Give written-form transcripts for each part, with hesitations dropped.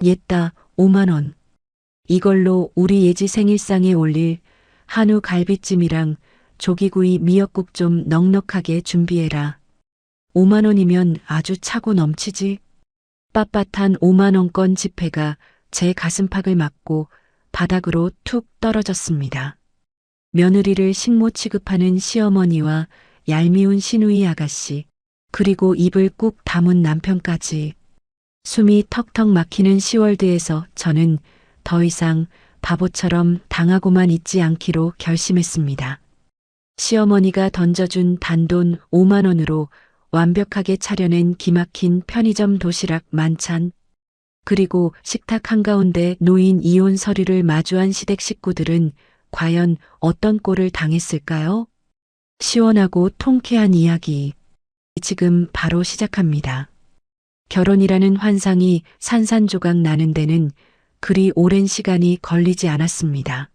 옛다 5만 원. 이걸로 우리 예지 생일상에 올릴 한우 갈비찜이랑 조기구이 미역국 좀 넉넉하게 준비해라. 5만 원이면 아주 차고 넘치지. 빳빳한 5만 원권 지폐가 제 가슴팍을 맞고 바닥으로 툭 떨어졌습니다. 며느리를 식모 취급하는 시어머니와 얄미운 시누이 아가씨, 그리고 입을 꾹 다문 남편까지. 숨이 턱턱 막히는 시월드에서 저는 더 이상 바보처럼 당하고만 있지 않기로 결심했습니다. 시어머니가 던져준 단돈 5만 원으로 완벽하게 차려낸 기막힌 편의점 도시락 만찬, 그리고 식탁 한가운데 놓인 이혼 서류를 마주한 시댁 식구들은 과연 어떤 꼴을 당했을까요? 시원하고 통쾌한 이야기. 지금 바로 시작합니다. 결혼이라는 환상이 산산조각 나는 데는 그리 오랜 시간이 걸리지 않았습니다.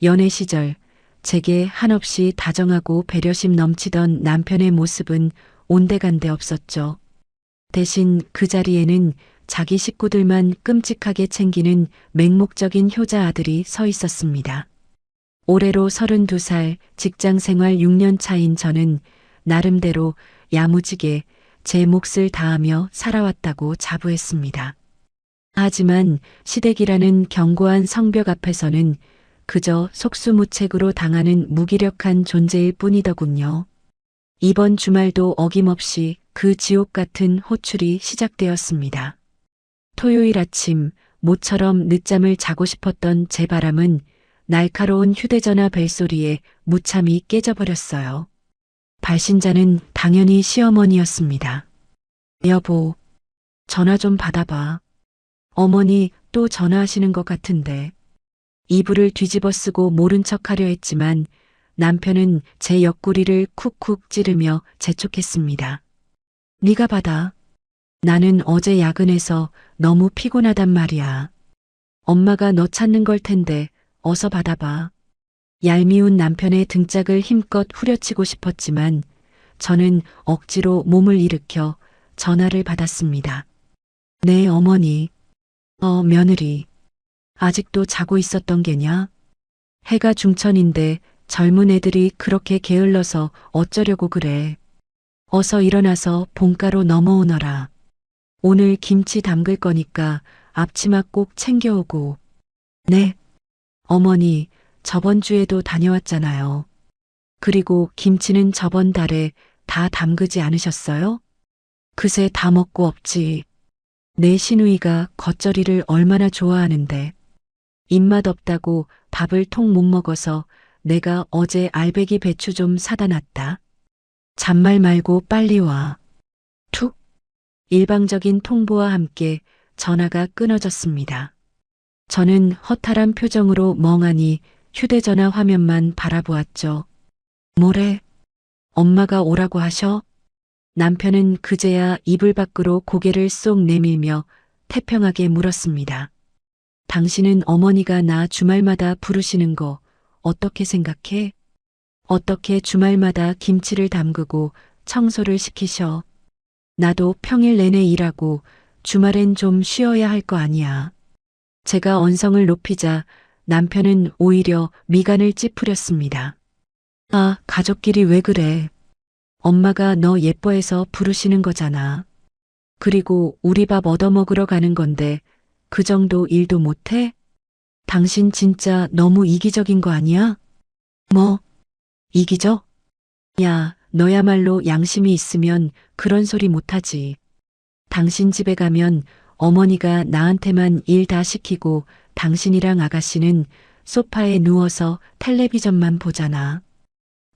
연애 시절 제게 한없이 다정하고 배려심 넘치던 남편의 모습은 온데간데 없었죠. 대신 그 자리에는 자기 식구들만 끔찍하게 챙기는 맹목적인 효자 아들이 서 있었습니다. 올해로 32살, 직장 생활 6년 차인 저는 나름대로 야무지게 제 몫을 다하며 살아왔다고 자부했습니다. 하지만 시댁이라는 견고한 성벽 앞에서는 그저 속수무책으로 당하는 무기력한 존재일 뿐이더군요. 이번 주말도 어김없이 그 지옥 같은 호출이 시작되었습니다. 토요일 아침 모처럼 늦잠을 자고 싶었던 제 바람은 날카로운 휴대전화 벨소리에 무참히 깨져버렸어요. 발신자는 당연히 시어머니였습니다. 여보, 전화 좀 받아봐. 어머니 또 전화하시는 것 같은데. 이불을 뒤집어 쓰고 모른 척하려 했지만 남편은 제 옆구리를 쿡쿡 찌르며 재촉했습니다. 네가 받아. 나는 어제 야근해서 너무 피곤하단 말이야. 엄마가 너 찾는 걸 텐데 어서 받아봐. 얄미운 남편의 등짝을 힘껏 후려치고 싶었지만 저는 억지로 몸을 일으켜 전화를 받았습니다. 네, 어머니. 며느리. 아직도 자고 있었던 게냐? 해가 중천인데 젊은 애들이 그렇게 게을러서 어쩌려고 그래. 어서 일어나서 본가로 넘어오너라. 오늘 김치 담글 거니까 앞치마 꼭 챙겨오고. 네. 어머니, 저번 주에도 다녀왔잖아요. 그리고 김치는 저번 달에 다 담그지 않으셨어요? 그새 다 먹고 없지. 내 시누이가 겉절이를 얼마나 좋아하는데. 입맛 없다고 밥을 통 못 먹어서 내가 어제 알배기 배추 좀 사다 놨다. 잔말 말고 빨리 와. 툭. 일방적인 통보와 함께 전화가 끊어졌습니다. 저는 허탈한 표정으로 멍하니 휴대전화 화면만 바라보았죠. 뭐래? 엄마가 오라고 하셔? 남편은 그제야 이불 밖으로 고개를 쏙 내밀며 태평하게 물었습니다. 당신은 어머니가 나 주말마다 부르시는 거 어떻게 생각해? 어떻게 주말마다 김치를 담그고 청소를 시키셔? 나도 평일 내내 일하고 주말엔 좀 쉬어야 할 거 아니야. 제가 언성을 높이자 남편은 오히려 미간을 찌푸렸습니다. 아, 가족끼리 왜 그래? 엄마가 너 예뻐해서 부르시는 거잖아. 그리고 우리 밥 얻어먹으러 가는 건데 그 정도 일도 못해? 당신 진짜 너무 이기적인 거 아니야? 뭐? 이기적? 야, 너야말로 양심이 있으면 그런 소리 못하지. 당신 집에 가면 어머니가 나한테만 일 다 시키고 당신이랑 아가씨는 소파에 누워서 텔레비전만 보잖아.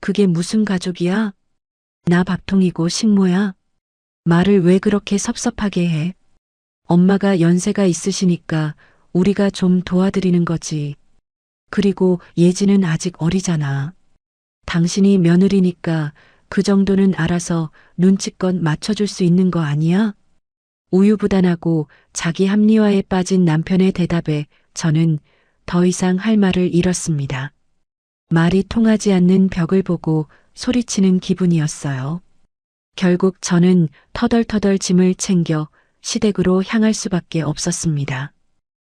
그게 무슨 가족이야? 나 밥통이고 식모야? 말을 왜 그렇게 섭섭하게 해? 엄마가 연세가 있으시니까 우리가 좀 도와드리는 거지. 그리고 예지는 아직 어리잖아. 당신이 며느리니까 그 정도는 알아서 눈치껏 맞춰줄 수 있는 거 아니야? 우유부단하고 자기 합리화에 빠진 남편의 대답에 저는 더 이상 할 말을 잃었습니다. 말이 통하지 않는 벽을 보고 소리치는 기분이었어요. 결국 저는 터덜터덜 짐을 챙겨 시댁으로 향할 수밖에 없었습니다.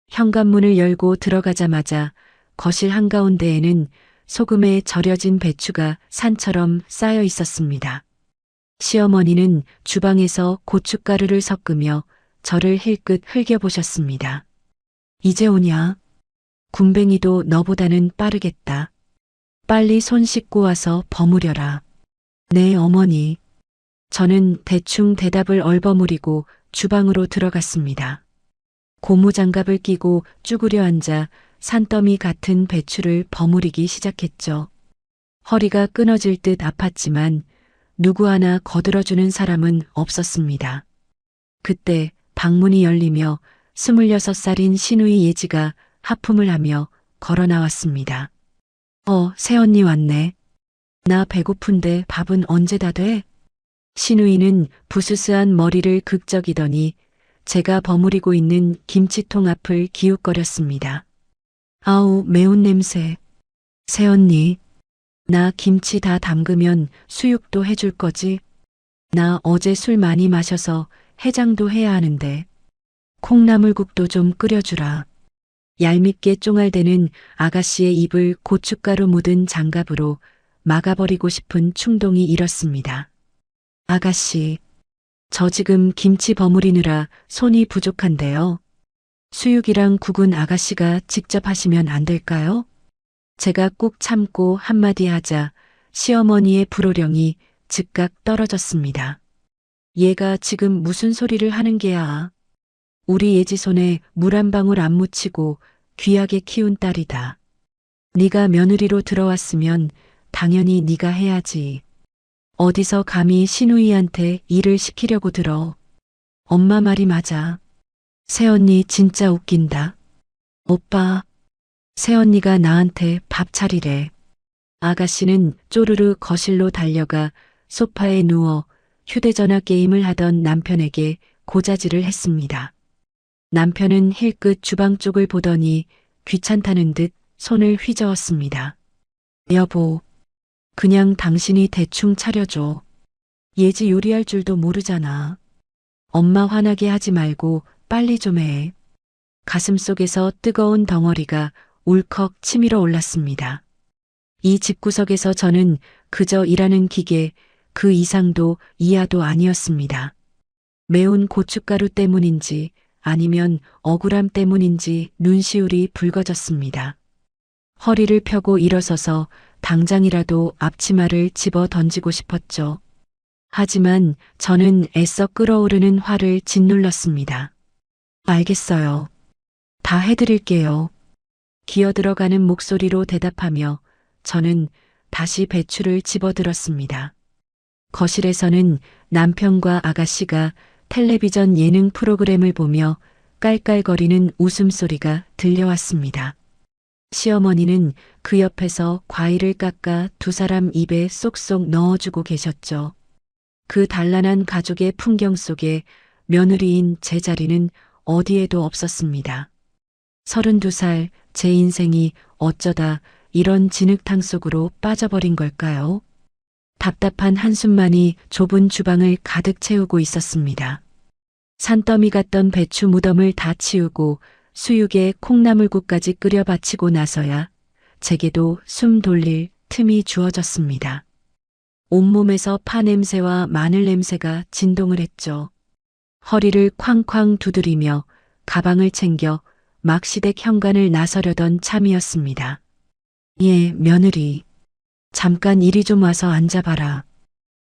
현관문을 열고 들어가자마자 거실 한가운데에는 소금에 절여진 배추가 산처럼 쌓여 있었습니다. 시어머니는 주방에서 고춧가루를 섞으며 저를 힐끗 흘겨보셨습니다. 이제 오냐? 군뱅이도 너보다는 빠르겠다. 빨리 손 씻고 와서 버무려라. 네, 어머니. 저는 대충 대답을 얼버무리고 주방으로 들어갔습니다. 고무장갑을 끼고 쭈그려 앉아 산더미 같은 배추를 버무리기 시작했죠. 허리가 끊어질 듯 아팠지만 누구 하나 거들어주는 사람은 없었습니다. 그때 방문이 열리며 26살인 시누이 예지가 하품을 하며 걸어 나왔습니다. 새언니 왔네. 나 배고픈데 밥은 언제 다 돼? 시누이는 부스스한 머리를 극적이더니 제가 버무리고 있는 김치통 앞을 기웃거렸습니다. 아우, 매운 냄새. 새언니, 나 김치 다 담그면 수육도 해줄 거지? 나 어제 술 많이 마셔서 해장도 해야 하는데. 콩나물국도 좀 끓여주라. 얄밉게 쫑알대는 아가씨의 입을 고춧가루 묻은 장갑으로 막아버리고 싶은 충동이 일었습니다. 아가씨, 저 지금 김치 버무리느라 손이 부족한데요. 수육이랑 국은 아가씨가 직접 하시면 안 될까요? 제가 꾹 참고 한마디 하자 시어머니의 불호령이 즉각 떨어졌습니다. 얘가 지금 무슨 소리를 하는 게야. 우리 예지 손에 물 한 방울 안 묻히고 귀하게 키운 딸이다. 네가 며느리로 들어왔으면 당연히 네가 해야지. 어디서 감히 시누이한테 일을 시키려고 들어. 엄마 말이 맞아. 새언니 진짜 웃긴다. 오빠, 새언니가 나한테 밥 차리래. 아가씨는 쪼르르 거실로 달려가 소파에 누워 휴대전화 게임을 하던 남편에게 고자질을 했습니다. 남편은 힐끗 주방 쪽을 보더니 귀찮다는 듯 손을 휘저었습니다. 여보, 그냥 당신이 대충 차려줘. 예지 요리할 줄도 모르잖아. 엄마 화나게 하지 말고 빨리 좀 해. 가슴속에서 뜨거운 덩어리가 울컥 치밀어 올랐습니다. 이 집구석에서 저는 그저 일하는 기계, 그 이상도 이하도 아니었습니다. 매운 고춧가루 때문인지 아니면 억울함 때문인지 눈시울이 붉어졌습니다. 허리를 펴고 일어서서 당장이라도 앞치마를 집어 던지고 싶었죠. 하지만 저는 애써 끓어오르는 화를 짓눌렀습니다. 알겠어요. 다 해드릴게요. 기어들어가는 목소리로 대답하며 저는 다시 배추를 집어들었습니다. 거실에서는 남편과 아가씨가 텔레비전 예능 프로그램을 보며 깔깔거리는 웃음소리가 들려왔습니다. 시어머니는 그 옆에서 과일을 깎아 두 사람 입에 쏙쏙 넣어주고 계셨죠. 그 단란한 가족의 풍경 속에 며느리인 제 자리는 어디에도 없었습니다. 32살 제 인생이 어쩌다 이런 진흙탕 속으로 빠져버린 걸까요? 답답한 한숨만이 좁은 주방을 가득 채우고 있었습니다. 산더미 같던 배추 무덤을 다 치우고 수육에 콩나물국까지 끓여 바치고 나서야 제게도 숨 돌릴 틈이 주어졌습니다. 온몸에서 파 냄새와 마늘 냄새가 진동을 했죠. 허리를 쾅쾅 두드리며 가방을 챙겨 막 시댁 현관을 나서려던 참이었습니다. 예, 며느리. 잠깐 이리 좀 와서 앉아봐라.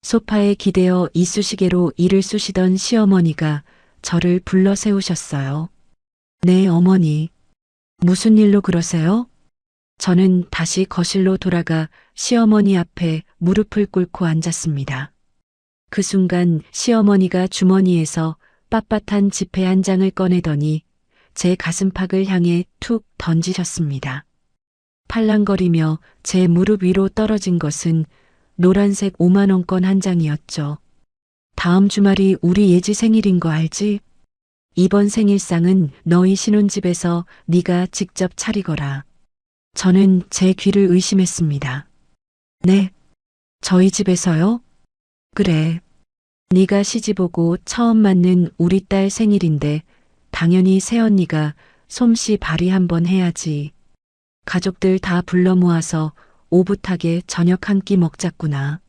소파에 기대어 이쑤시개로 이를 쑤시던 시어머니가 저를 불러 세우셨어요. 네, 어머니. 무슨 일로 그러세요? 저는 다시 거실로 돌아가 시어머니 앞에 무릎을 꿇고 앉았습니다. 그 순간 시어머니가 주머니에서 빳빳한 지폐 한 장을 꺼내더니 제 가슴팍을 향해 툭 던지셨습니다. 팔랑거리며 제 무릎 위로 떨어진 것은 노란색 5만원권 한 장이었죠. 다음 주말이 우리 예지 생일인 거 알지? 이번 생일상은 너희 신혼집에서 네가 직접 차리거라. 저는 제 귀를 의심했습니다. 네? 저희 집에서요? 그래. 네가 시집오고 처음 맞는 우리 딸 생일인데 당연히 새언니가 솜씨 발휘 한번 해야지. 가족들 다 불러 모아서 오붓하게 저녁 한 끼 먹자꾸나.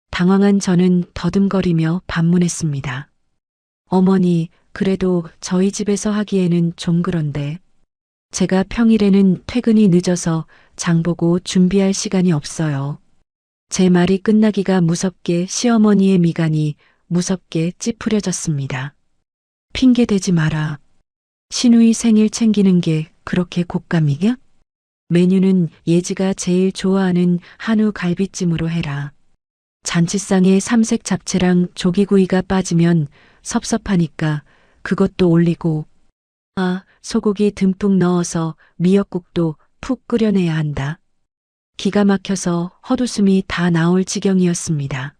당황한 저는 더듬거리며 반문했습니다. 어머니, 그래도 저희 집에서 하기에는 좀 그런데. 제가 평일에는 퇴근이 늦어서 장보고 준비할 시간이 없어요. 제 말이 끝나기가 무섭게 시어머니의 미간이 무섭게 찌푸려졌습니다. 핑계 대지 마라. 신우이 생일 챙기는 게 그렇게 곶감이냐? 메뉴는 예지가 제일 좋아하는 한우 갈비찜으로 해라. 잔치상에 삼색 잡채랑 조기구이가 빠지면 섭섭하니까 그것도 올리고, 소고기 듬뿍 넣어서 미역국도 푹 끓여내야 한다. 기가 막혀서 헛웃음이 다 나올 지경이었습니다.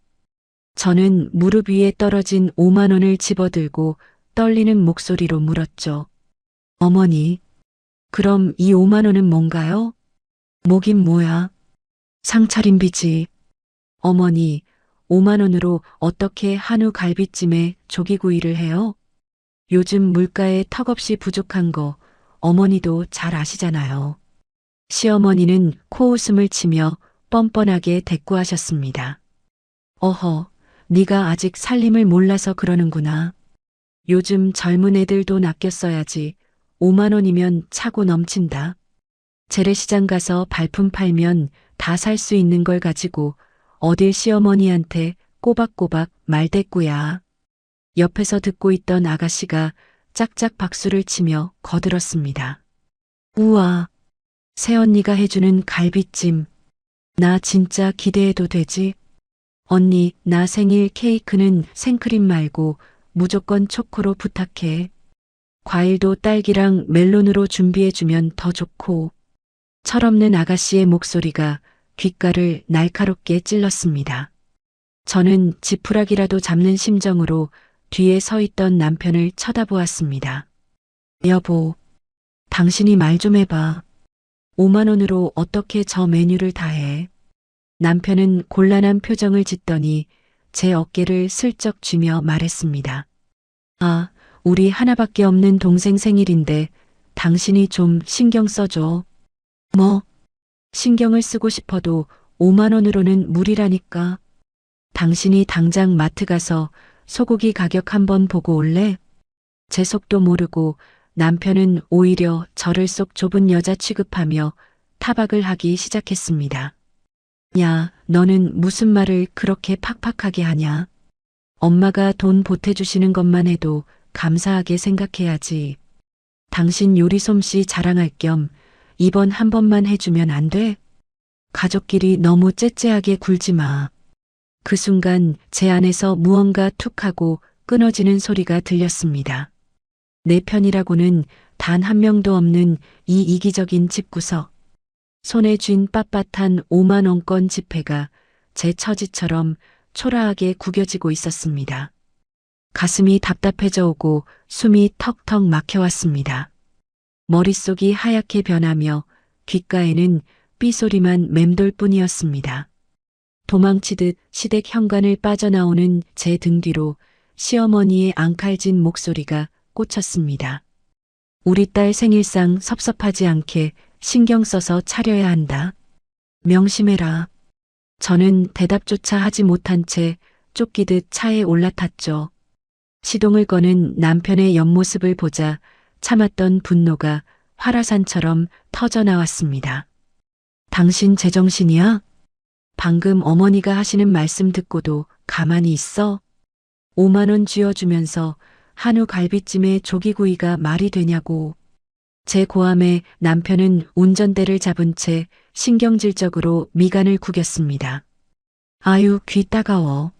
저는 무릎 위에 떨어진 5만 원을 집어들고 떨리는 목소리로 물었죠. 어머니, 그럼 이 5만 원은 뭔가요? 뭐긴 뭐야? 상차림비지. 어머니, 5만 원으로 어떻게 한우 갈비찜에 조기구이를 해요? 요즘 물가에 턱없이 부족한 거 어머니도 잘 아시잖아요. 시어머니는 코웃음을 치며 뻔뻔하게 대꾸하셨습니다. 어허, 네가 아직 살림을 몰라서 그러는구나. 요즘 젊은 애들 돈 아껴 써야지. 5만 원이면 차고 넘친다. 재래시장 가서 발품 팔면 다 살 수 있는 걸 가지고 어딜 시어머니한테 꼬박꼬박 말대꾸야. 옆에서 듣고 있던 아가씨가 짝짝 박수를 치며 거들었습니다. 우와, 새언니가 해주는 갈비찜. 나 진짜 기대해도 되지? 언니, 나 생일 케이크는 생크림 말고 무조건 초코로 부탁해. 과일도 딸기랑 멜론으로 준비해주면 더 좋고. 철없는 아가씨의 목소리가 귓가를 날카롭게 찔렀습니다. 저는 지푸라기라도 잡는 심정으로 뒤에 서 있던 남편을 쳐다보았습니다. 여보, 당신이 말 좀 해봐. 5만 원으로 어떻게 저 메뉴를 다 해? 남편은 곤란한 표정을 짓더니 제 어깨를 슬쩍 쥐며 말했습니다. 우리 하나밖에 없는 동생 생일인데 당신이 좀 신경 써줘. 뭐? 신경을 쓰고 싶어도 5만 원으로는 무리라니까. 당신이 당장 마트 가서 소고기 가격 한번 보고 올래? 제 속도 모르고 남편은 오히려 저를 속 좁은 여자 취급하며 타박을 하기 시작했습니다. 야, 너는 무슨 말을 그렇게 팍팍하게 하냐? 엄마가 돈 보태주시는 것만 해도 감사하게 생각해야지. 당신 요리 솜씨 자랑할 겸 이번 한 번만 해주면 안 돼? 가족끼리 너무 째째하게 굴지 마. 그 순간 제 안에서 무언가 툭 하고 끊어지는 소리가 들렸습니다. 내 편이라고는 단 한 명도 없는 이 이기적인 집구석. 손에 쥔 빳빳한 5만 원권 지폐가 제 처지처럼 초라하게 구겨지고 있었습니다. 가슴이 답답해져 오고 숨이 턱턱 막혀왔습니다. 머릿속이 하얗게 변하며 귓가에는 삐소리만 맴돌 뿐이었습니다. 도망치듯 시댁 현관을 빠져나오는 제 등 뒤로 시어머니의 앙칼진 목소리가 꽂혔습니다. 우리 딸 생일상 섭섭하지 않게 신경 써서 차려야 한다. 명심해라. 저는 대답조차 하지 못한 채 쫓기듯 차에 올라탔죠. 시동을 거는 남편의 옆모습을 보자 참았던 분노가 화라산처럼 터져나왔습니다. 당신 제정신이야? 방금 어머니가 하시는 말씀 듣고도 가만히 있어? 5만 원 쥐어주면서 한우 갈비찜에 조기구이가 말이 되냐고. 제 고함에 남편은 운전대를 잡은 채 신경질적으로 미간을 구겼습니다. 아유, 귀 따가워.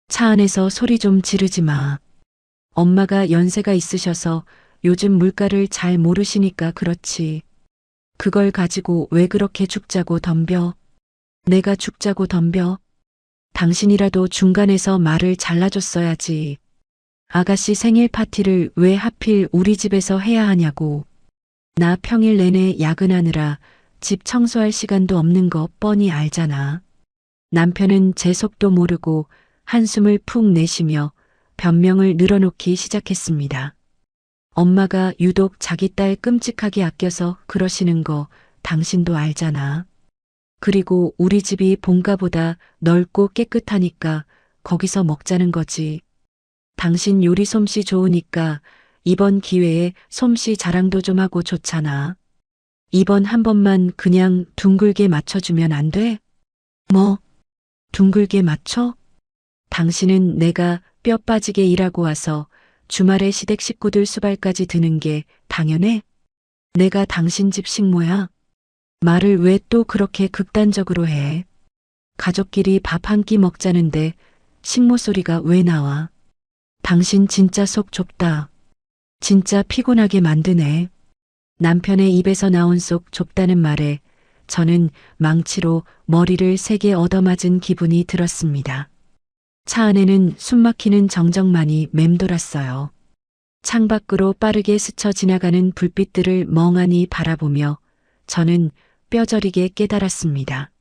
차 안에서 소리 좀 지르지 마. 엄마가 연세가 있으셔서 요즘 물가를 잘 모르시니까 그렇지. 그걸 가지고 왜 그렇게 죽자고 덤벼? 내가 죽자고 덤벼? 당신이라도 중간에서 말을 잘라줬어야지. 아가씨 생일 파티를 왜 하필 우리 집에서 해야 하냐고. 나 평일 내내 야근하느라 집 청소할 시간도 없는 거 뻔히 알잖아. 남편은 제 속도 모르고 한숨을 푹 내쉬며 변명을 늘어놓기 시작했습니다. 엄마가 유독 자기 딸 끔찍하게 아껴서 그러시는 거 당신도 알잖아. 그리고 우리 집이 본가보다 넓고 깨끗하니까 거기서 먹자는 거지. 당신 요리 솜씨 좋으니까 이번 기회에 솜씨 자랑도 좀 하고 좋잖아. 이번 한 번만 그냥 둥글게 맞춰주면 안 돼? 뭐? 둥글게 맞춰? 당신은 내가 뼈 빠지게 일하고 와서 주말에 시댁 식구들 수발까지 드는 게 당연해? 내가 당신 집 식모야? 말을 왜 또 그렇게 극단적으로 해? 가족끼리 밥 한 끼 먹자는데 식모 소리가 왜 나와? 당신 진짜 속 좁다. 진짜 피곤하게 만드네. 남편의 입에서 나온 속 좁다는 말에 저는 망치로 머리를 세게 얻어맞은 기분이 들었습니다. 차 안에는 숨막히는 정적만이 맴돌았어요. 창밖으로 빠르게 스쳐 지나가는 불빛들을 멍하니 바라보며 저는 뼈저리게 깨달았습니다.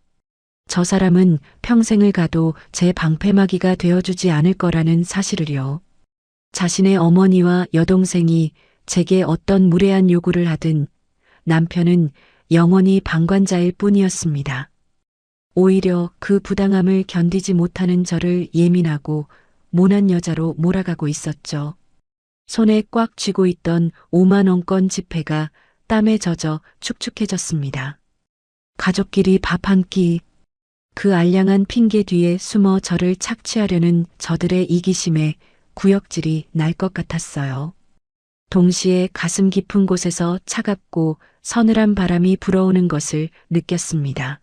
저 사람은 평생을 가도 제 방패막이가 되어주지 않을 거라는 사실을요. 자신의 어머니와 여동생이 제게 어떤 무례한 요구를 하든 남편은 영원히 방관자일 뿐이었습니다. 오히려 그 부당함을 견디지 못하는 저를 예민하고 모난 여자로 몰아가고 있었죠. 손에 꽉 쥐고 있던 5만 원권 지폐가 땀에 젖어 축축해졌습니다. 가족끼리 밥 한 끼, 그 알량한 핑계 뒤에 숨어 저를 착취하려는 저들의 이기심에 구역질이 날 것 같았어요. 동시에 가슴 깊은 곳에서 차갑고 서늘한 바람이 불어오는 것을 느꼈습니다.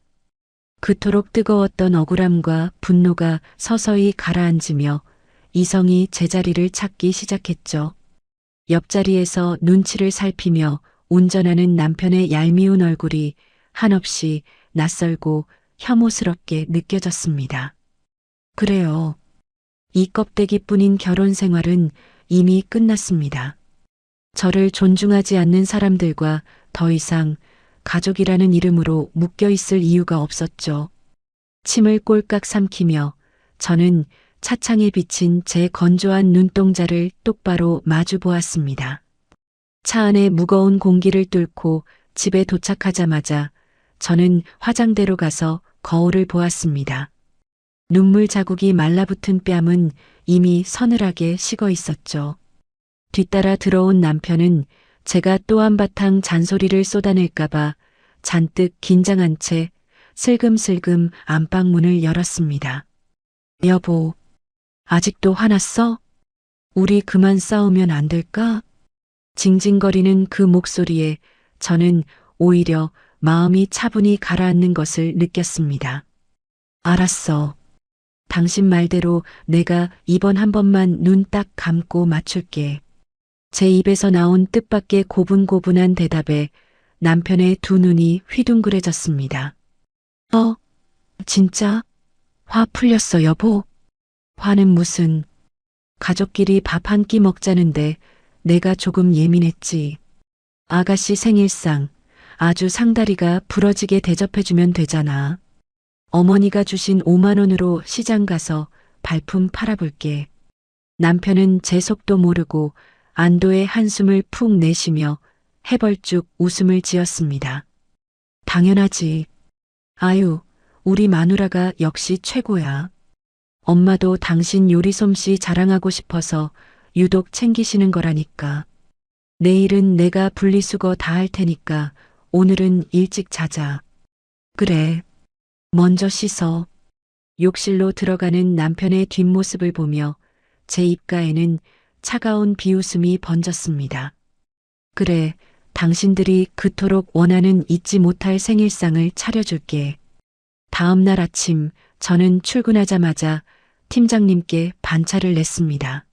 그토록 뜨거웠던 억울함과 분노가 서서히 가라앉으며 이성이 제자리를 찾기 시작했죠. 옆자리에서 눈치를 살피며 운전하는 남편의 얄미운 얼굴이 한없이 낯설고 혐오스럽게 느껴졌습니다. 그래요. 이 껍데기뿐인 결혼 생활은 이미 끝났습니다. 저를 존중하지 않는 사람들과 더 이상 가족이라는 이름으로 묶여 있을 이유가 없었죠. 침을 꼴깍 삼키며 저는 차창에 비친 제 건조한 눈동자를 똑바로 마주 보았습니다. 차 안에 무거운 공기를 뚫고 집에 도착하자마자 저는 화장대로 가서 거울을 보았습니다. 눈물 자국이 말라붙은 뺨은 이미 서늘하게 식어 있었죠. 뒤따라 들어온 남편은 제가 또 한바탕 잔소리를 쏟아낼까봐 잔뜩 긴장한 채 슬금슬금 안방문을 열었습니다. 여보, 아직도 화났어? 우리 그만 싸우면 안 될까? 징징거리는 그 목소리에 저는 오히려 마음이 차분히 가라앉는 것을 느꼈습니다. 알았어. 당신 말대로 내가 이번 한 번만 눈 딱 감고 맞출게. 제 입에서 나온 뜻밖의 고분고분한 대답에 남편의 두 눈이 휘둥그레졌습니다. 진짜? 화 풀렸어, 여보? 화는 무슨. 가족끼리 밥 한 끼 먹자는데 내가 조금 예민했지. 아가씨 생일상 아주 상다리가 부러지게 대접해주면 되잖아. 어머니가 주신 5만 원으로 시장 가서 발품 팔아볼게. 남편은 제 속도 모르고 안도의 한숨을 푹 내쉬며 해벌쭉 웃음을 지었습니다. 당연하지. 아유, 우리 마누라가 역시 최고야. 엄마도 당신 요리 솜씨 자랑하고 싶어서 유독 챙기시는 거라니까. 내일은 내가 분리수거 다 할 테니까 오늘은 일찍 자자. 그래. 먼저 씻어. 욕실로 들어가는 남편의 뒷모습을 보며 제 입가에는 차가운 비웃음이 번졌습니다. 그래, 당신들이 그토록 원하는 잊지 못할 생일상을 차려줄게. 다음 날 아침 저는 출근하자마자 팀장님께 반차를 냈습니다.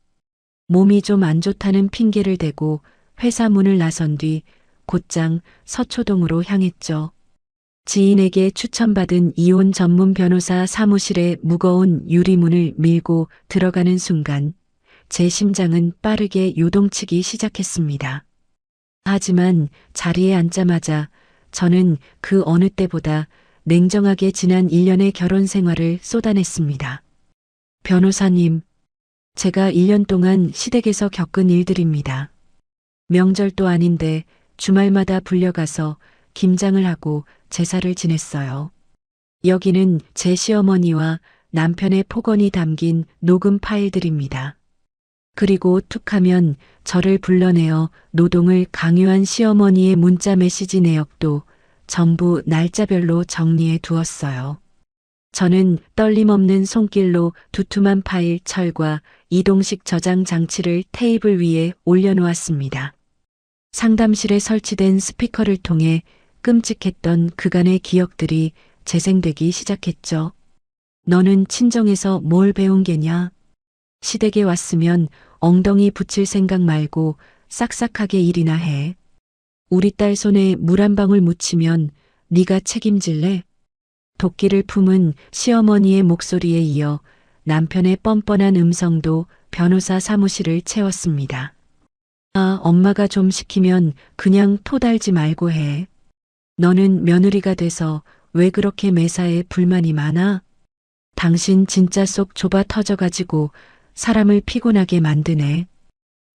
몸이 좀 안 좋다는 핑계를 대고 회사 문을 나선 뒤 곧장 서초동으로 향했죠. 지인에게 추천받은 이혼 전문 변호사 사무실의 무거운 유리문을 밀고 들어가는 순간 제 심장은 빠르게 요동치기 시작했습니다. 하지만 자리에 앉자마자 저는 그 어느 때보다 냉정하게 지난 1년의 결혼 생활을 쏟아냈습니다. 변호사님, 제가 1년 동안 시댁에서 겪은 일들입니다. 명절도 아닌데 주말마다 불려가서 김장을 하고 제사를 지냈어요. 여기는 제 시어머니와 남편의 폭언이 담긴 녹음 파일들입니다. 그리고 툭하면 저를 불러내어 노동을 강요한 시어머니의 문자 메시지 내역도 전부 날짜별로 정리해 두었어요. 저는 떨림 없는 손길로 두툼한 파일 철과 이동식 저장 장치를 테이블 위에 올려놓았습니다. 상담실에 설치된 스피커를 통해 끔찍했던 그간의 기억들이 재생되기 시작했죠. 너는 친정에서 뭘 배운 게냐? 시댁에 왔으면 엉덩이 붙일 생각 말고 싹싹하게 일이나 해. 우리 딸 손에 물 한 방울 묻히면 네가 책임질래? 도끼를 품은 시어머니의 목소리에 이어 남편의 뻔뻔한 음성도 변호사 사무실을 채웠습니다. 아, 엄마가 좀 시키면 그냥 토달지 말고 해. 너는 며느리가 돼서 왜 그렇게 매사에 불만이 많아? 당신 진짜 속 좁아 터져가지고 사람을 피곤하게 만드네.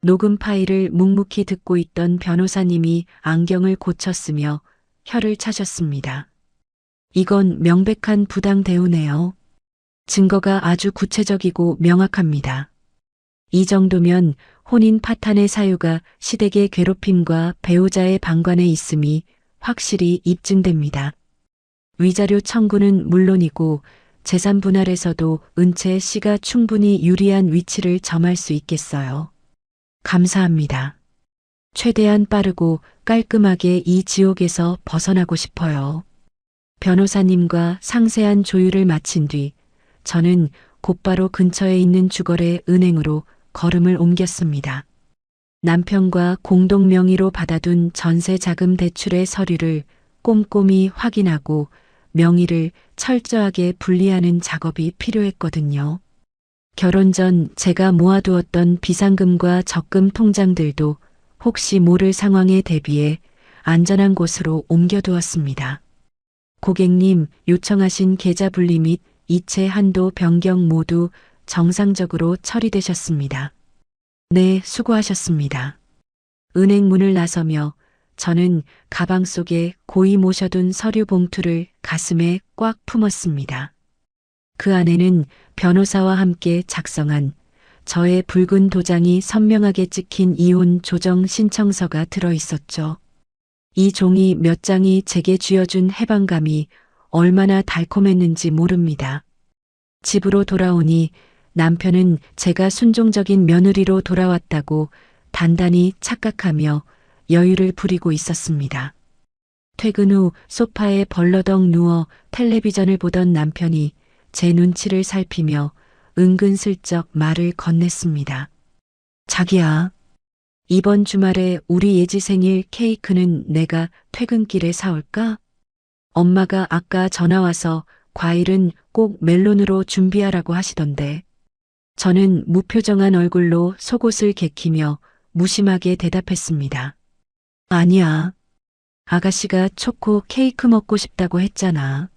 녹음 파일을 묵묵히 듣고 있던 변호사님이 안경을 고쳤으며 혀를 차셨습니다. 이건 명백한 부당 대우네요. 증거가 아주 구체적이고 명확합니다. 이 정도면 혼인 파탄의 사유가 시댁의 괴롭힘과 배우자의 방관에 있음이 확실히 입증됩니다. 위자료 청구는 물론이고 재산 분할에서도 은채 씨가 충분히 유리한 위치를 점할 수 있겠어요. 감사합니다. 최대한 빠르고 깔끔하게 이 지옥에서 벗어나고 싶어요. 변호사님과 상세한 조율을 마친 뒤 저는 곧바로 근처에 있는 주거래 은행으로 걸음을 옮겼습니다. 남편과 공동 명의로 받아둔 전세 자금 대출의 서류를 꼼꼼히 확인하고 명의를 철저하게 분리하는 작업이 필요했거든요. 결혼 전 제가 모아두었던 비상금과 적금 통장들도 혹시 모를 상황에 대비해 안전한 곳으로 옮겨두었습니다. 고객님, 요청하신 계좌 분리 및 이체 한도 변경 모두 정상적으로 처리되셨습니다. 네, 수고하셨습니다. 은행 문을 나서며 저는 가방 속에 고이 모셔둔 서류 봉투를 가슴에 꽉 품었습니다. 그 안에는 변호사와 함께 작성한 저의 붉은 도장이 선명하게 찍힌 이혼 조정 신청서가 들어 있었죠. 이 종이 몇 장이 제게 쥐어준 해방감이 얼마나 달콤했는지 모릅니다. 집으로 돌아오니 남편은 제가 순종적인 며느리로 돌아왔다고 단단히 착각하며 여유를 부리고 있었습니다. 퇴근 후 소파에 벌러덩 누워 텔레비전을 보던 남편이 제 눈치를 살피며 은근슬쩍 말을 건넸습니다. 자기야, 이번 주말에 우리 예지 생일 케이크는 내가 퇴근길에 사올까? 엄마가 아까 전화와서 과일은 꼭 멜론으로 준비하라고 하시던데. 저는 무표정한 얼굴로 속옷을 개키며 무심하게 대답했습니다. 아니야. 아가씨가 초코 케이크 먹고 싶다고 했잖아.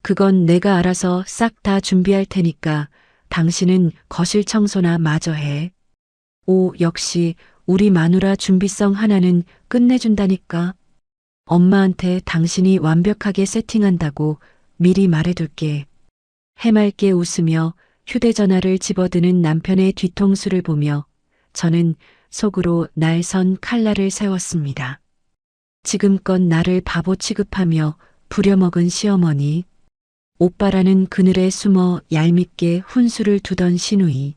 그건 내가 알아서 싹 다 준비할 테니까 당신은 거실 청소나 마저 해. 오, 역시 우리 마누라 준비성 하나는 끝내준다니까. 엄마한테 당신이 완벽하게 세팅한다고 미리 말해둘게. 해맑게 웃으며 휴대전화를 집어드는 남편의 뒤통수를 보며 저는 속으로 날 선 칼날을 세웠습니다. 지금껏 나를 바보 취급하며 부려먹은 시어머니, 오빠라는 그늘에 숨어 얄밉게 훈수를 두던 시누이,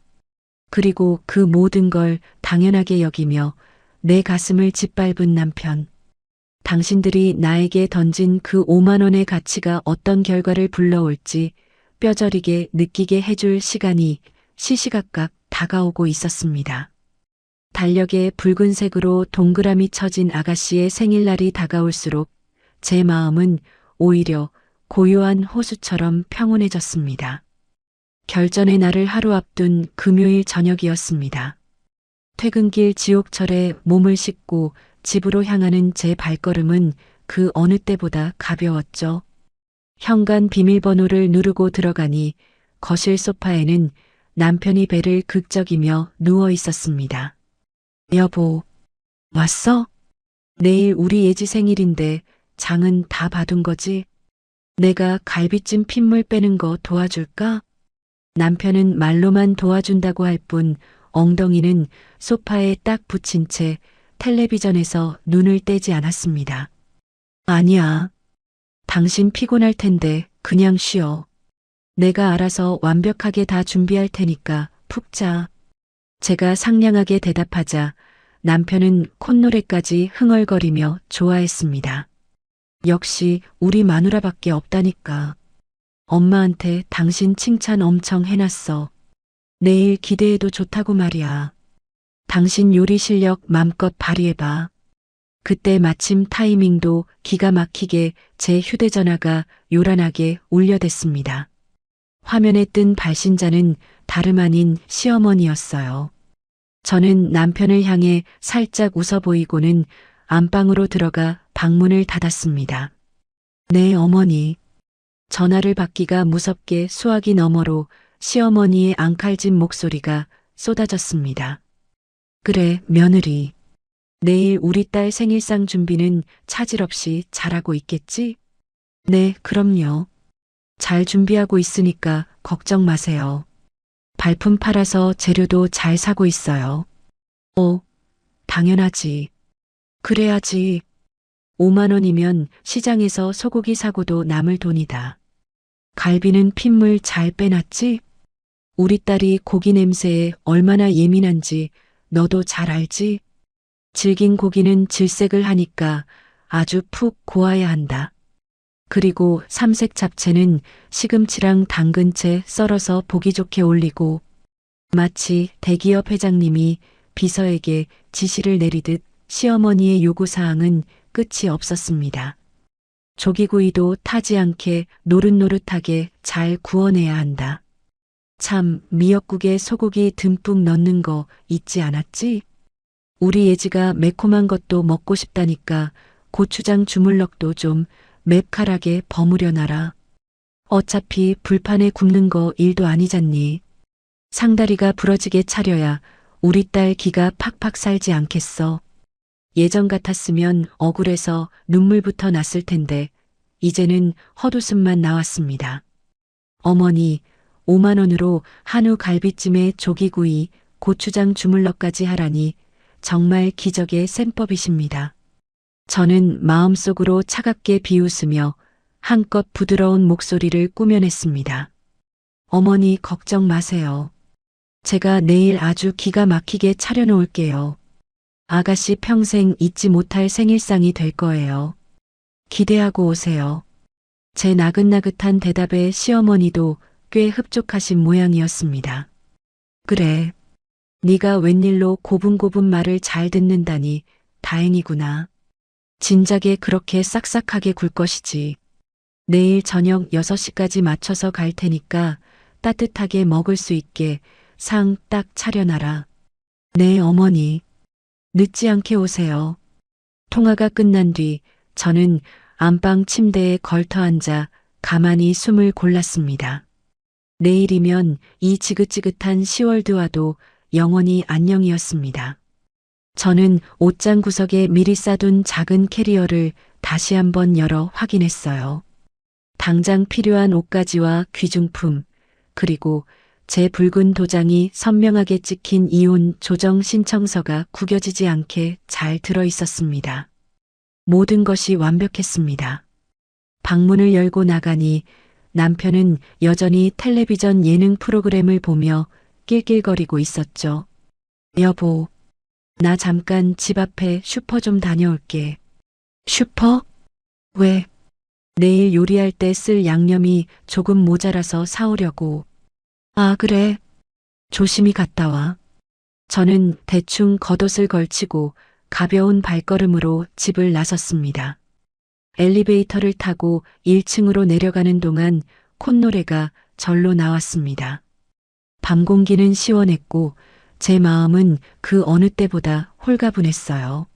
그리고 그 모든 걸 당연하게 여기며 내 가슴을 짓밟은 남편. 당신들이 나에게 던진 그 5만 원의 가치가 어떤 결과를 불러올지 뼈저리게 느끼게 해줄 시간이 시시각각 다가오고 있었습니다. 달력에 붉은색으로 동그라미 쳐진 아가씨의 생일날이 다가올수록 제 마음은 오히려 고요한 호수처럼 평온해졌습니다. 결전의 날을 하루 앞둔 금요일 저녁이었습니다. 퇴근길 지옥철에 몸을 싣고 집으로 향하는 제 발걸음은 그 어느 때보다 가벼웠죠. 현관 비밀번호를 누르고 들어가니 거실 소파에는 남편이 배를 극적이며 누워 있었습니다. 여보, 왔어? 내일 우리 예지 생일인데 장은 다 봐둔 거지? 내가 갈비찜 핏물 빼는 거 도와줄까? 남편은 말로만 도와준다고 할 뿐 엉덩이는 소파에 딱 붙인 채 텔레비전에서 눈을 떼지 않았습니다. 아니야. 당신 피곤할 텐데 그냥 쉬어. 내가 알아서 완벽하게 다 준비할 테니까 푹 자. 제가 상냥하게 대답하자 남편은 콧노래까지 흥얼거리며 좋아했습니다. 역시 우리 마누라밖에 없다니까. 엄마한테 당신 칭찬 엄청 해놨어. 내일 기대해도 좋다고 말이야. 당신 요리 실력 맘껏 발휘해봐. 그때 마침 타이밍도 기가 막히게 제 휴대전화가 요란하게 울려댔습니다. 화면에 뜬 발신자는 다름 아닌 시어머니였어요. 저는 남편을 향해 살짝 웃어 보이고는 안방으로 들어가 방문을 닫았습니다. 네, 어머니. 전화를 받기가 무섭게 수화기 너머로 시어머니의 앙칼진 목소리가 쏟아졌습니다. 그래, 며느리. 내일 우리 딸 생일상 준비는 차질 없이 잘하고 있겠지? 네, 그럼요. 잘 준비하고 있으니까 걱정 마세요. 발품 팔아서 재료도 잘 사고 있어요. 당연하지. 그래야지. 5만 원이면 시장에서 소고기 사고도 남을 돈이다. 갈비는 핏물 잘 빼놨지? 우리 딸이 고기 냄새에 얼마나 예민한지 너도 잘 알지? 질긴 고기는 질색을 하니까 아주 푹 고아야 한다. 그리고 삼색 잡채는 시금치랑 당근채 썰어서 보기 좋게 올리고 마치 대기업 회장님이 비서에게 지시를 내리듯 시어머니의 요구사항은 끝이 없었습니다. 조기구이도 타지 않게 노릇노릇하게 잘 구워내야 한다. 참, 미역국에 소고기 듬뿍 넣는 거 잊지 않았지? 우리 예지가 매콤한 것도 먹고 싶다니까 고추장 주물럭도 좀 맵칼하게 버무려놔라. 어차피 불판에 굽는 거 일도 아니잖니. 상다리가 부러지게 차려야 우리 딸 기가 팍팍 살지 않겠어. 예전 같았으면 억울해서 눈물부터 났을 텐데 이제는 헛웃음만 나왔습니다. 어머니, 5만 원으로 한우 갈비찜에 조기구이, 고추장 주물럭까지 하라니 정말 기적의 셈법이십니다. 저는 마음속으로 차갑게 비웃으며 한껏 부드러운 목소리를 꾸며냈습니다. 어머니 걱정 마세요. 제가 내일 아주 기가 막히게 차려놓을게요. 아가씨 평생 잊지 못할 생일상이 될 거예요. 기대하고 오세요. 제 나긋나긋한 대답에 시어머니도 꽤 흡족하신 모양이었습니다. 그래. 네가 웬일로 고분고분 말을 잘 듣는다니 다행이구나. 진작에 그렇게 싹싹하게 굴 것이지. 내일 저녁 6시까지 맞춰서 갈 테니까 따뜻하게 먹을 수 있게 상 딱 차려놔라. 네, 어머니. 늦지 않게 오세요. 통화가 끝난 뒤 저는 안방 침대에 걸터앉아 가만히 숨을 골랐습니다. 내일이면 이 지긋지긋한 10월드와도 영원히 안녕이었습니다. 저는 옷장 구석에 미리 싸둔 작은 캐리어를 다시 한번 열어 확인했어요. 당장 필요한 옷가지와 귀중품, 그리고 제 붉은 도장이 선명하게 찍힌 이혼 조정 신청서가 구겨지지 않게 잘 들어 있었습니다. 모든 것이 완벽했습니다. 방문을 열고 나가니 남편은 여전히 텔레비전 예능 프로그램을 보며 낄낄거리고 있었죠. 여보, 나 잠깐 집 앞에 슈퍼 좀 다녀올게. 슈퍼? 왜? 내일 요리할 때 쓸 양념이 조금 모자라서 사오려고. 아, 그래. 조심히 갔다 와. 저는 대충 겉옷을 걸치고 가벼운 발걸음으로 집을 나섰습니다. 엘리베이터를 타고 1층으로 내려가는 동안 콧노래가 절로 나왔습니다. 밤 공기는 시원했고 제 마음은 그 어느 때보다 홀가분했어요.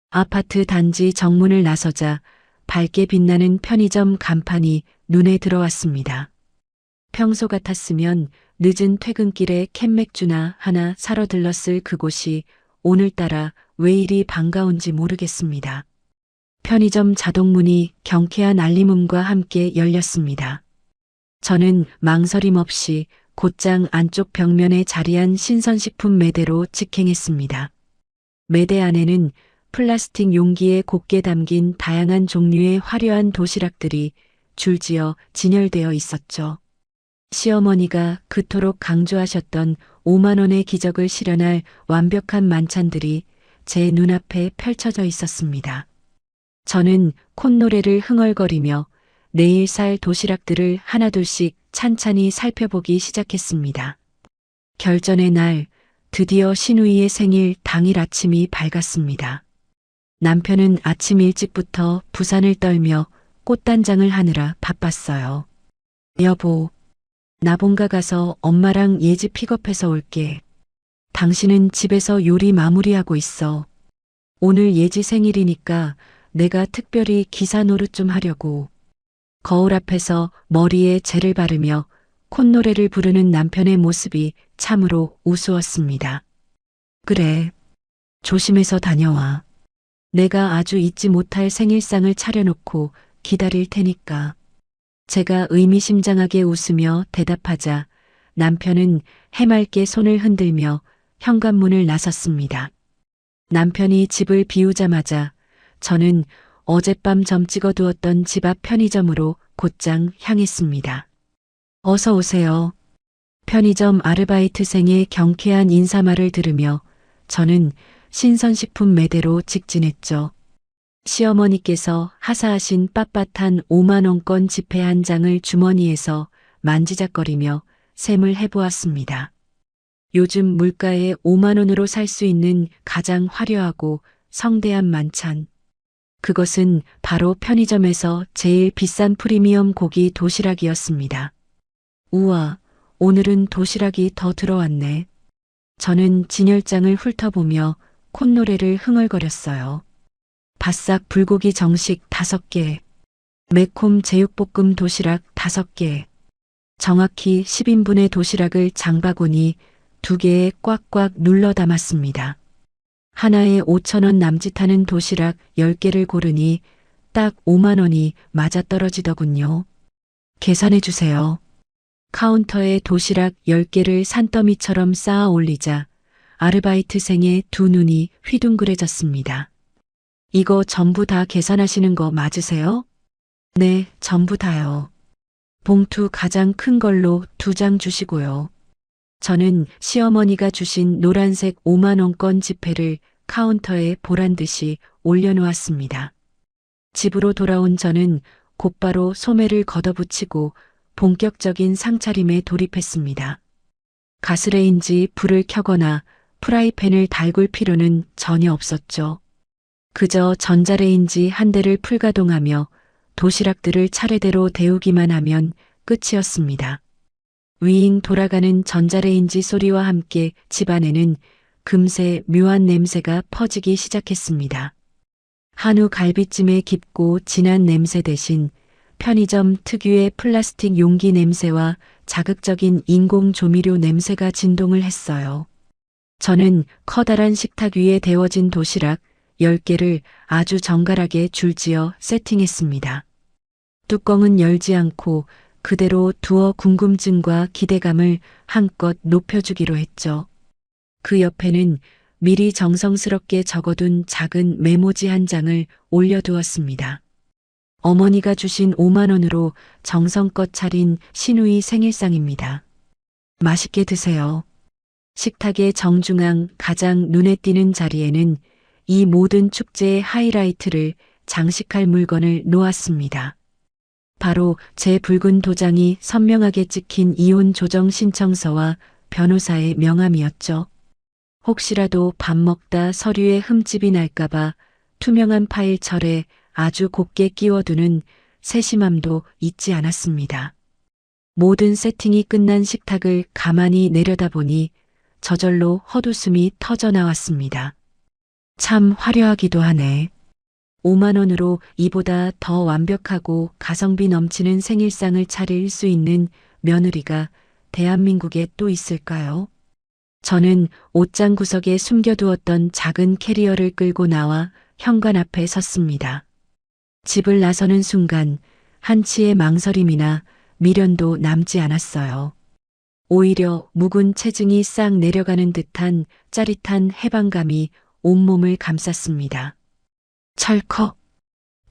아파트 단지 정문을 나서자 밝게 빛나는 편의점 간판이 눈에 들어왔습니다. 평소 같았으면 늦은 퇴근길에 캔맥주나 하나 사러 들렀을 그곳이 오늘따라 왜 이리 반가운지 모르겠습니다. 편의점 자동문이 경쾌한 알림음과 함께 열렸습니다. 저는 망설임 없이 곧장 안쪽 벽면에 자리한 신선식품 매대로 직행했습니다. 매대 안에는 플라스틱 용기에 곱게 담긴 다양한 종류의 화려한 도시락들이 줄지어 진열되어 있었죠. 시어머니가 그토록 강조하셨던 5만 원의 기적을 실현할 완벽한 만찬들이 제 눈앞에 펼쳐져 있었습니다. 저는 콧노래를 흥얼거리며 내일 살 도시락들을 하나둘씩 찬찬히 살펴보기 시작했습니다. 결전의 날, 드디어 신우이의 생일 당일 아침이 밝았습니다. 남편은 아침 일찍부터 부산을 떨며 꽃단장을 하느라 바빴어요. 여보, 나 본가 가서 엄마랑 예지 픽업해서 올게. 당신은 집에서 요리 마무리하고 있어. 오늘 예지 생일이니까 내가 특별히 기사 노릇 좀 하려고. 거울 앞에서 머리에 젤을 바르며 콧노래를 부르는 남편의 모습이 참으로 우스웠습니다. 그래, 조심해서 다녀와. 내가 아주 잊지 못할 생일상을 차려놓고 기다릴 테니까. 제가 의미심장하게 웃으며 대답하자 남편은 해맑게 손을 흔들며 현관문을 나섰습니다. 남편이 집을 비우자마자 저는 어젯밤 점 찍어두었던 집 앞 편의점으로 곧장 향했습니다. 어서 오세요. 편의점 아르바이트생의 경쾌한 인사말을 들으며 저는 신선식품 매대로 직진했죠. 시어머니께서 하사하신 빳빳한 5만 원권 지폐 한 장을 주머니에서 만지작거리며 셈을 해보았습니다. 요즘 물가에 5만 원으로 살 수 있는 가장 화려하고 성대한 만찬. 그것은 바로 편의점에서 제일 비싼 프리미엄 고기 도시락이었습니다. 우와, 오늘은 도시락이 더 들어왔네. 저는 진열장을 훑어보며 콧노래를 흥얼거렸어요. 바싹 불고기 정식 5개, 매콤 제육볶음 도시락 5개, 정확히 10인분의 도시락을 장바구니 2개에 꽉꽉 눌러 담았습니다. 하나에 5,000원 남짓하는 도시락 10개를 고르니 딱 5만 원이 맞아떨어지더군요. 계산해 주세요. 카운터에 도시락 10개를 산더미처럼 쌓아 올리자 아르바이트생의 두 눈이 휘둥그레졌습니다. 이거 전부 다 계산하시는 거 맞으세요? 네, 전부 다요. 봉투 가장 큰 걸로 2장 주시고요. 저는 시어머니가 주신 노란색 5만 원권 지폐를 카운터에 보란 듯이 올려놓았습니다. 집으로 돌아온 저는 곧바로 소매를 걷어붙이고 본격적인 상차림에 돌입했습니다. 가스레인지 불을 켜거나 프라이팬을 달굴 필요는 전혀 없었죠. 그저 전자레인지 한 대를 풀가동하며 도시락들을 차례대로 데우기만 하면 끝이었습니다. 윙 돌아가는 전자레인지 소리와 함께 집안에는 금세 묘한 냄새가 퍼지기 시작했습니다. 한우 갈비찜의 깊고 진한 냄새 대신 편의점 특유의 플라스틱 용기 냄새와 자극적인 인공 조미료 냄새가 진동을 했어요. 저는 커다란 식탁 위에 데워진 도시락 10개를 아주 정갈하게 줄지어 세팅했습니다. 뚜껑은 열지 않고 그대로 두어 궁금증과 기대감을 한껏 높여주기로 했죠. 그 옆에는 미리 정성스럽게 적어둔 작은 메모지 한 장을 올려두었습니다. 어머니가 주신 5만 원으로 정성껏 차린 시누이 생일상입니다. 맛있게 드세요. 식탁의 정중앙 가장 눈에 띄는 자리에는 이 모든 축제의 하이라이트를 장식할 물건을 놓았습니다. 바로 제 붉은 도장이 선명하게 찍힌 이혼 조정 신청서와 변호사의 명함이었죠. 혹시라도 밥 먹다 서류에 흠집이 날까봐 투명한 파일철에 아주 곱게 끼워두는 세심함도 잊지 않았습니다. 모든 세팅이 끝난 식탁을 가만히 내려다보니 저절로 헛웃음이 터져 나왔습니다. 참 화려하기도 하네. 5만 원으로 이보다 더 완벽하고 가성비 넘치는 생일상을 차릴 수 있는 며느리가 대한민국에 또 있을까요? 저는 옷장 구석에 숨겨두었던 작은 캐리어를 끌고 나와 현관 앞에 섰습니다. 집을 나서는 순간 한치의 망설임이나 미련도 남지 않았어요. 오히려 묵은 체증이 싹 내려가는 듯한 짜릿한 해방감이 온몸을 감쌌습니다. 철컥!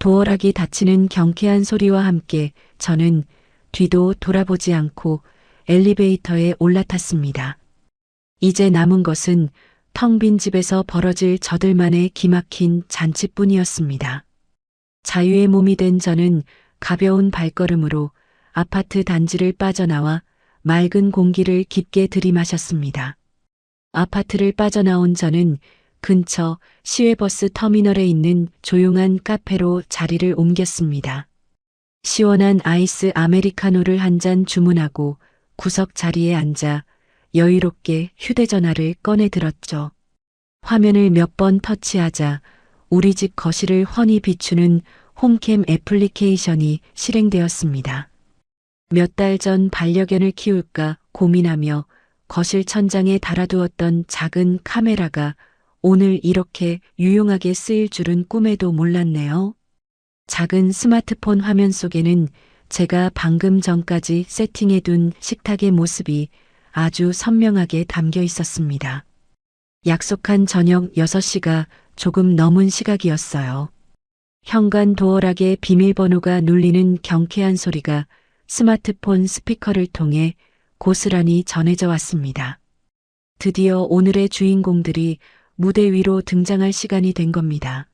도어락이 닫히는 경쾌한 소리와 함께 저는 뒤도 돌아보지 않고 엘리베이터에 올라탔습니다. 이제 남은 것은 텅 빈 집에서 벌어질 저들만의 기막힌 잔치뿐이었습니다. 자유의 몸이 된 저는 가벼운 발걸음으로 아파트 단지를 빠져나와 맑은 공기를 깊게 들이마셨습니다. 아파트를 빠져나온 저는 근처 시외버스 터미널에 있는 조용한 카페로 자리를 옮겼습니다. 시원한 아이스 아메리카노를 한 잔 주문하고 구석 자리에 앉아 여유롭게 휴대전화를 꺼내 들었죠. 화면을 몇 번 터치하자 우리 집 거실을 훤히 비추는 홈캠 애플리케이션이 실행되었습니다. 몇 달 전 반려견을 키울까 고민하며 거실 천장에 달아두었던 작은 카메라가 오늘 이렇게 유용하게 쓰일 줄은 꿈에도 몰랐네요. 작은 스마트폰 화면 속에는 제가 방금 전까지 세팅해둔 식탁의 모습이 아주 선명하게 담겨 있었습니다. 약속한 저녁 6시가 조금 넘은 시각이었어요. 현관 도어락에 비밀번호가 눌리는 경쾌한 소리가 스마트폰 스피커를 통해 고스란히 전해져 왔습니다. 드디어 오늘의 주인공들이 무대 위로 등장할 시간이 된 겁니다.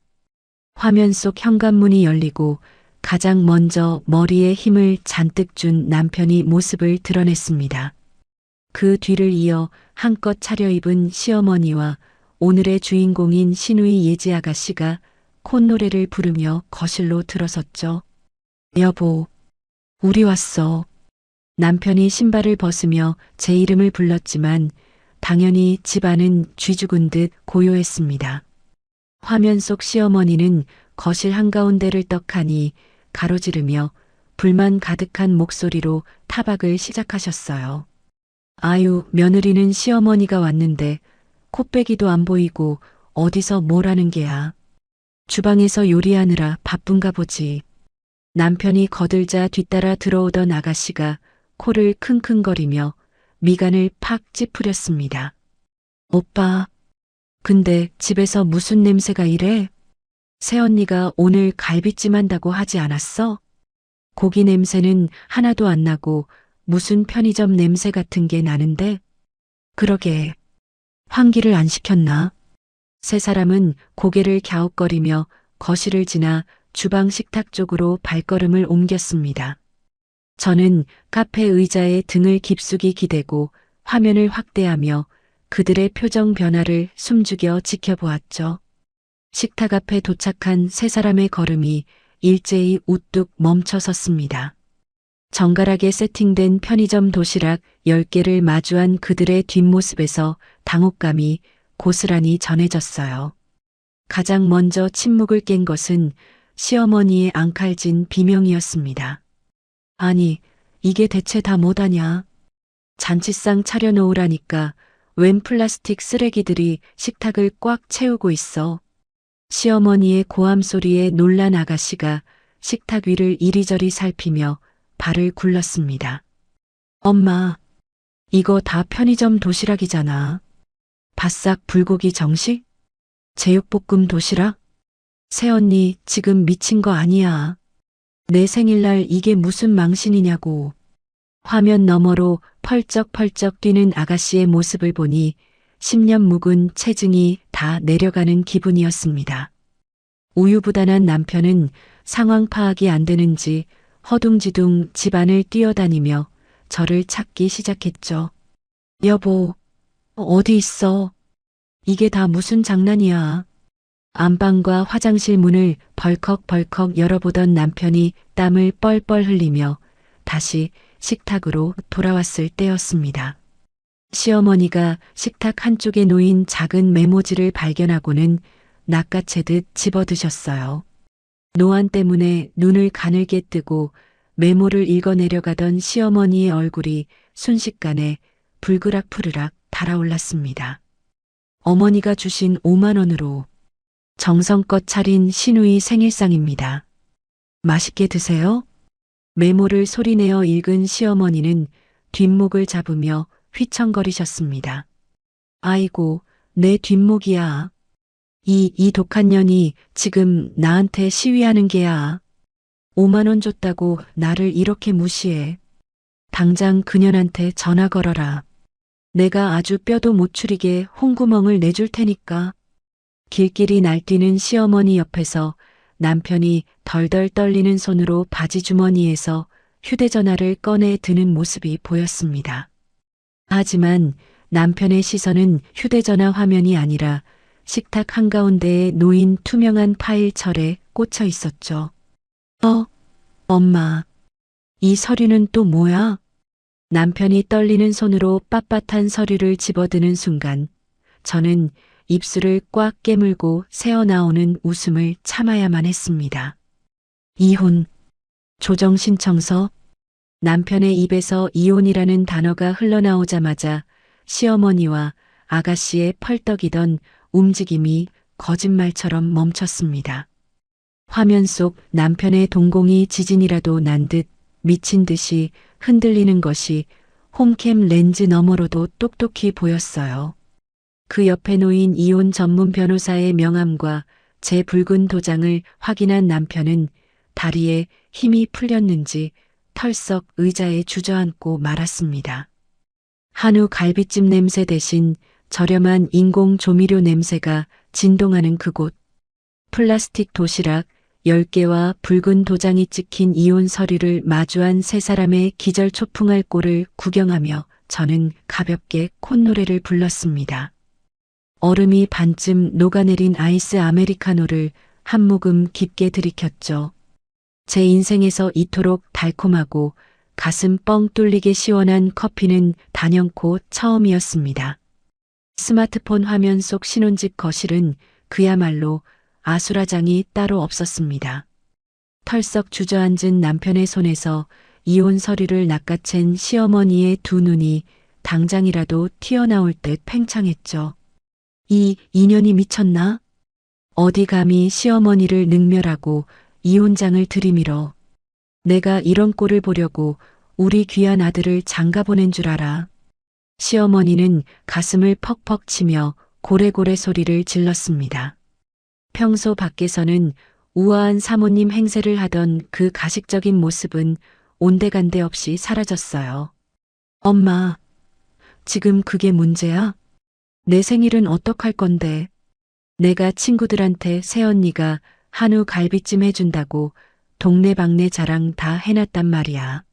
화면 속 현관문이 열리고 가장 먼저 머리에 힘을 잔뜩 준 남편이 모습을 드러냈습니다. 그 뒤를 이어 한껏 차려입은 시어머니와 오늘의 주인공인 시누이 예지 아가씨가 콧노래를 부르며 거실로 들어섰죠. 여보, 우리 왔어. 남편이 신발을 벗으며 제 이름을 불렀지만 당연히 집안은 쥐죽은 듯 고요했습니다. 화면 속 시어머니는 거실 한가운데를 떡하니 가로지르며 불만 가득한 목소리로 타박을 시작하셨어요. 아유, 며느리는 시어머니가 왔는데 코빼기도 안 보이고 어디서 뭘 하는 게야. 주방에서 요리하느라 바쁜가 보지. 남편이 거들자 뒤따라 들어오던 아가씨가 코를 킁킁거리며 미간을 팍 찌푸렸습니다. 오빠, 근데 집에서 무슨 냄새가 이래? 새언니가 오늘 갈비찜 한다고 하지 않았어? 고기 냄새는 하나도 안 나고 무슨 편의점 냄새 같은 게 나는데? 그러게, 환기를 안 시켰나? 세 사람은 고개를 갸웃거리며 거실을 지나 주방 식탁 쪽으로 발걸음을 옮겼습니다. 저는 카페 의자에 등을 깊숙이 기대고 화면을 확대하며 그들의 표정 변화를 숨죽여 지켜보았죠. 식탁 앞에 도착한 세 사람의 걸음이 일제히 우뚝 멈춰 섰습니다. 정갈하게 세팅된 편의점 도시락 10개를 마주한 그들의 뒷모습에서 당혹감이 고스란히 전해졌어요. 가장 먼저 침묵을 깬 것은 시어머니의 앙칼진 비명이었습니다. 아니, 이게 대체 다 뭐다냐? 잔치상 차려놓으라니까 웬 플라스틱 쓰레기들이 식탁을 꽉 채우고 있어. 시어머니의 고함 소리에 놀란 아가씨가 식탁 위를 이리저리 살피며 발을 굴렀습니다. 엄마, 이거 다 편의점 도시락이잖아. 바싹 불고기 정식? 제육볶음 도시락? 새언니 지금 미친 거 아니야. 내 생일날 이게 무슨 망신이냐고. 화면 너머로 펄쩍펄쩍 뛰는 아가씨의 모습을 보니 10년 묵은 체증이 다 내려가는 기분이었습니다. 우유부단한 남편은 상황 파악이 안 되는지 허둥지둥 집안을 뛰어다니며 저를 찾기 시작했죠. 여보, 어디 있어? 이게 다 무슨 장난이야. 안방과 화장실 문을 벌컥벌컥 열어보던 남편이 땀을 뻘뻘 흘리며 다시 식탁으로 돌아왔을 때였습니다. 시어머니가 식탁 한쪽에 놓인 작은 메모지를 발견하고는 낚아채듯 집어드셨어요. 노안 때문에 눈을 가늘게 뜨고 메모를 읽어내려가던 시어머니의 얼굴이 순식간에 불그락 달아올랐습니다. 어머니가 주신 5만 원으로 정성껏 차린 시누이 생일상입니다. 맛있게 드세요. 메모를 소리내어 읽은 시어머니는 뒷목을 잡으며 휘청거리셨습니다. 아이고, 내 뒷목이야. 이 독한 년이 지금 나한테 시위하는 게야. 5만 원 줬다고 나를 이렇게 무시해. 당장 그년한테 전화 걸어라. 내가 아주 뼈도 못 추리게 홍구멍을 내줄 테니까. 길길이 날뛰는 시어머니 옆에서 남편이 덜덜 떨리는 손으로 바지 주머니에서 휴대전화를 꺼내 드는 모습이 보였습니다. 하지만 남편의 시선은 휴대전화 화면이 아니라 식탁 한가운데에 놓인 투명한 파일철에 꽂혀 있었죠. 엄마. 이 서류는 또 뭐야? 남편이 떨리는 손으로 빳빳한 서류를 집어드는 순간 저는 입술을 꽉 깨물고 새어나오는 웃음을 참아야만 했습니다. 이혼, 조정신청서, 남편의 입에서 이혼이라는 단어가 흘러나오자마자 시어머니와 아가씨의 펄떡이던 움직임이 거짓말처럼 멈췄습니다. 화면 속 남편의 동공이 지진이라도 난 듯 미친 듯이 흔들리는 것이 홈캠 렌즈 너머로도 똑똑히 보였어요. 그 옆에 놓인 이혼 전문 변호사의 명함과 제 붉은 도장을 확인한 남편은 다리에 힘이 풀렸는지 털썩 의자에 주저앉고 말았습니다. 한우 갈비찜 냄새 대신 저렴한 인공 조미료 냄새가 진동하는 그곳. 플라스틱 도시락 10개와 붉은 도장이 찍힌 이혼 서류를 마주한 세 사람의 기절초풍할 꼴을 구경하며 저는 가볍게 콧노래를 불렀습니다. 얼음이 반쯤 녹아내린 아이스 아메리카노를 한 모금 깊게 들이켰죠. 제 인생에서 이토록 달콤하고 가슴 뻥 뚫리게 시원한 커피는 단연코 처음이었습니다. 스마트폰 화면 속 신혼집 거실은 그야말로 아수라장이 따로 없었습니다. 털썩 주저앉은 남편의 손에서 이혼 서류를 낚아챈 시어머니의 두 눈이 당장이라도 튀어나올 듯 팽창했죠. 이 인연이 미쳤나? 어디 감히 시어머니를 능멸하고 이혼장을 들이밀어. 내가 이런 꼴을 보려고 우리 귀한 아들을 장가 보낸 줄 알아. 시어머니는 가슴을 퍽퍽 치며 고래고래 소리를 질렀습니다. 평소 밖에서는 우아한 사모님 행세를 하던 그 가식적인 모습은 온데간데 없이 사라졌어요. 엄마, 지금 그게 문제야? 내 생일은 어떡할 건데? 내가 친구들한테 새언니가 한우 갈비찜 해준다고 동네방네 자랑 다 해놨단 말이야.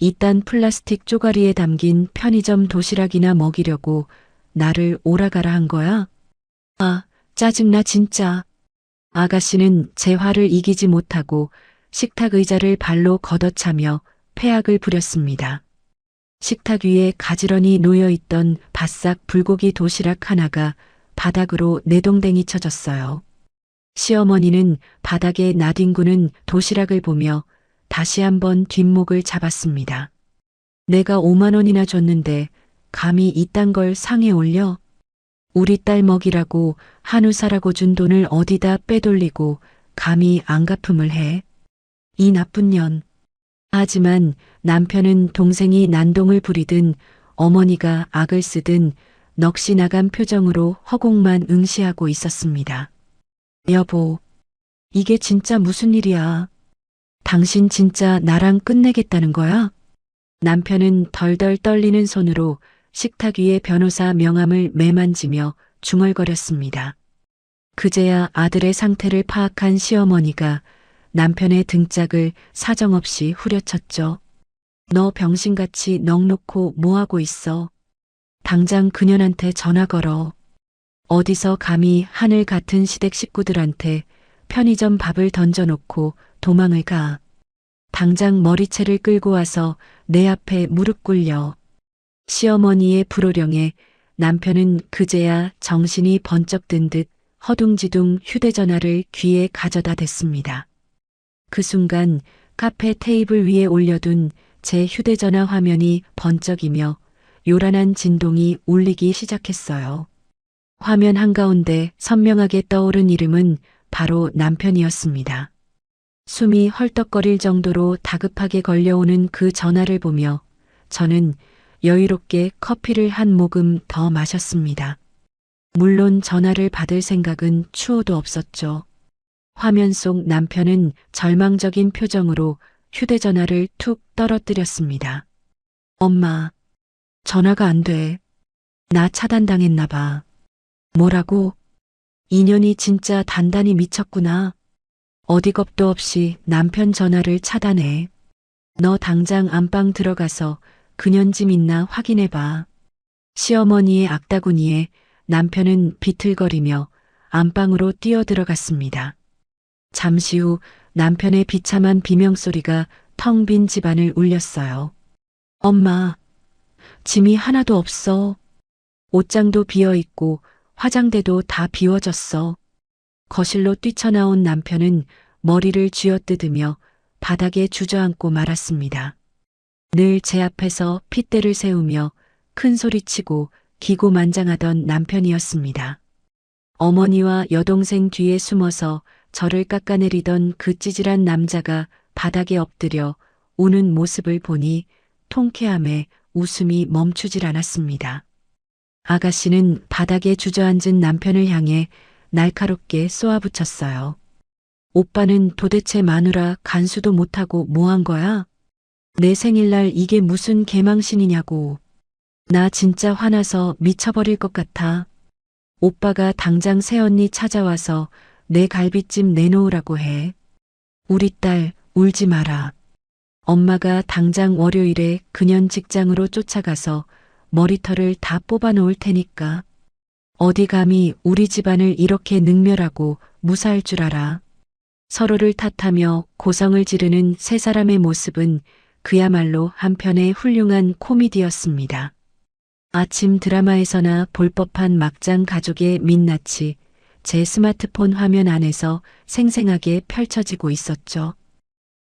이딴 플라스틱 쪼가리에 담긴 편의점 도시락이나 먹이려고 나를 오라가라 한 거야? 아, 짜증나 진짜. 아가씨는 제 화를 이기지 못하고 식탁 의자를 발로 걷어차며 패악을 부렸습니다. 식탁 위에 가지런히 놓여있던 바싹 불고기 도시락 하나가 바닥으로 내동댕이 쳐졌어요. 시어머니는 바닥에 나뒹구는 도시락을 보며 다시 한번 뒷목을 잡았습니다. 내가 5만 원이나 줬는데 감히 이딴 걸 상에 올려? 우리 딸 먹이라고 한우 사라고 준 돈을 어디다 빼돌리고 감히 안갚음을 해? 이 나쁜 년. 하지만 남편은 동생이 난동을 부리든 어머니가 악을 쓰든 넋이 나간 표정으로 허공만 응시하고 있었습니다. 여보, 이게 진짜 무슨 일이야? 당신 진짜 나랑 끝내겠다는 거야? 남편은 덜덜 떨리는 손으로 식탁 위에 변호사 명함을 매만지며 중얼거렸습니다. 그제야 아들의 상태를 파악한 시어머니가 남편의 등짝을 사정없이 후려쳤죠. 너 병신같이 넋놓고 뭐하고 있어? 당장 그년한테 전화 걸어. 어디서 감히 하늘 같은 시댁 식구들한테 편의점 밥을 던져놓고 도망을 가. 당장 머리채를 끌고 와서 내 앞에 무릎 꿇려. 시어머니의 불호령에 남편은 그제야 정신이 번쩍 든 듯 허둥지둥 휴대전화를 귀에 가져다 댔습니다. 그 순간 카페 테이블 위에 올려둔 제 휴대전화 화면이 번쩍이며 요란한 진동이 울리기 시작했어요. 화면 한가운데 선명하게 떠오른 이름은 바로 남편이었습니다. 숨이 헐떡거릴 정도로 다급하게 걸려오는 그 전화를 보며 저는 여유롭게 커피를 한 모금 더 마셨습니다. 물론 전화를 받을 생각은 추호도 없었죠. 화면 속 남편은 절망적인 표정으로 휴대전화를 툭 떨어뜨렸습니다. 엄마, 전화가 안 돼. 나 차단당했나 봐. 뭐라고? 인연이 진짜 단단히 미쳤구나. 어디 겁도 없이 남편 전화를 차단해. 너 당장 안방 들어가서 그년 집 있나 확인해봐. 시어머니의 악다구니에 남편은 비틀거리며 안방으로 뛰어들어갔습니다. 잠시 후 남편의 비참한 비명소리가 텅 빈 집안을 울렸어요. 엄마, 짐이 하나도 없어. 옷장도 비어있고 화장대도 다 비워졌어. 거실로 뛰쳐나온 남편은 머리를 쥐어뜯으며 바닥에 주저앉고 말았습니다. 늘 제 앞에서 핏대를 세우며 큰 소리치고 기고만장하던 남편이었습니다. 어머니와 여동생 뒤에 숨어서 저를 깎아내리던 그 찌질한 남자가 바닥에 엎드려 우는 모습을 보니 통쾌함에 웃음이 멈추질 않았습니다. 아가씨는 바닥에 주저앉은 남편을 향해 날카롭게 쏘아붙였어요. 오빠는 도대체 마누라 간수도 못하고 뭐 한 거야? 내 생일날 이게 무슨 개망신이냐고. 나 진짜 화나서 미쳐버릴 것 같아. 오빠가 당장 새언니 찾아와서 내 갈비찜 내놓으라고 해. 우리 딸 울지 마라. 엄마가 당장 월요일에 그년 직장으로 쫓아가서 머리털을 다 뽑아놓을 테니까. 어디 감히 우리 집안을 이렇게 능멸하고 무사할 줄 알아. 서로를 탓하며 고성을 지르는 세 사람의 모습은 그야말로 한편의 훌륭한 코미디였습니다. 아침 드라마에서나 볼 법한 막장 가족의 민낯이 제 스마트폰 화면 안에서 생생하게 펼쳐지고 있었죠.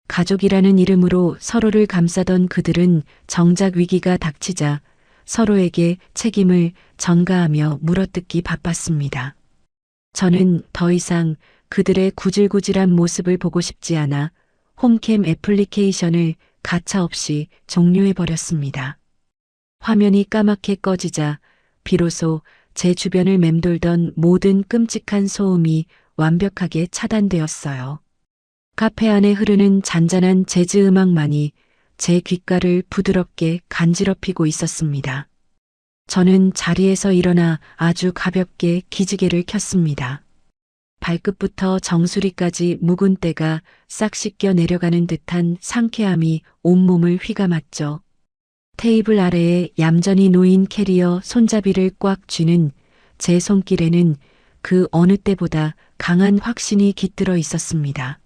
가족이라는 이름으로 서로를 감싸던 그들은 정작 위기가 닥치자 서로에게 책임을 전가하며 물어뜯기 바빴습니다. 저는 더 이상 그들의 구질구질한 모습을 보고 싶지 않아 홈캠 애플리케이션을 가차없이 종료해버렸습니다. 화면이 까맣게 꺼지자 비로소 제 주변을 맴돌던 모든 끔찍한 소음이 완벽하게 차단되었어요. 카페 안에 흐르는 잔잔한 재즈 음악만이 제 귓가를 부드럽게 간지럽히고 있었습니다. 저는 자리에서 일어나 아주 가볍게 기지개를 켰습니다. 발끝부터 정수리까지 묵은 때가 싹 씻겨 내려가는 듯한 상쾌함이 온몸을 휘감았죠. 테이블 아래에 얌전히 놓인 캐리어 손잡이를 꽉 쥐는 제 손길에는 그 어느 때보다 강한 확신이 깃들어 있었습니다.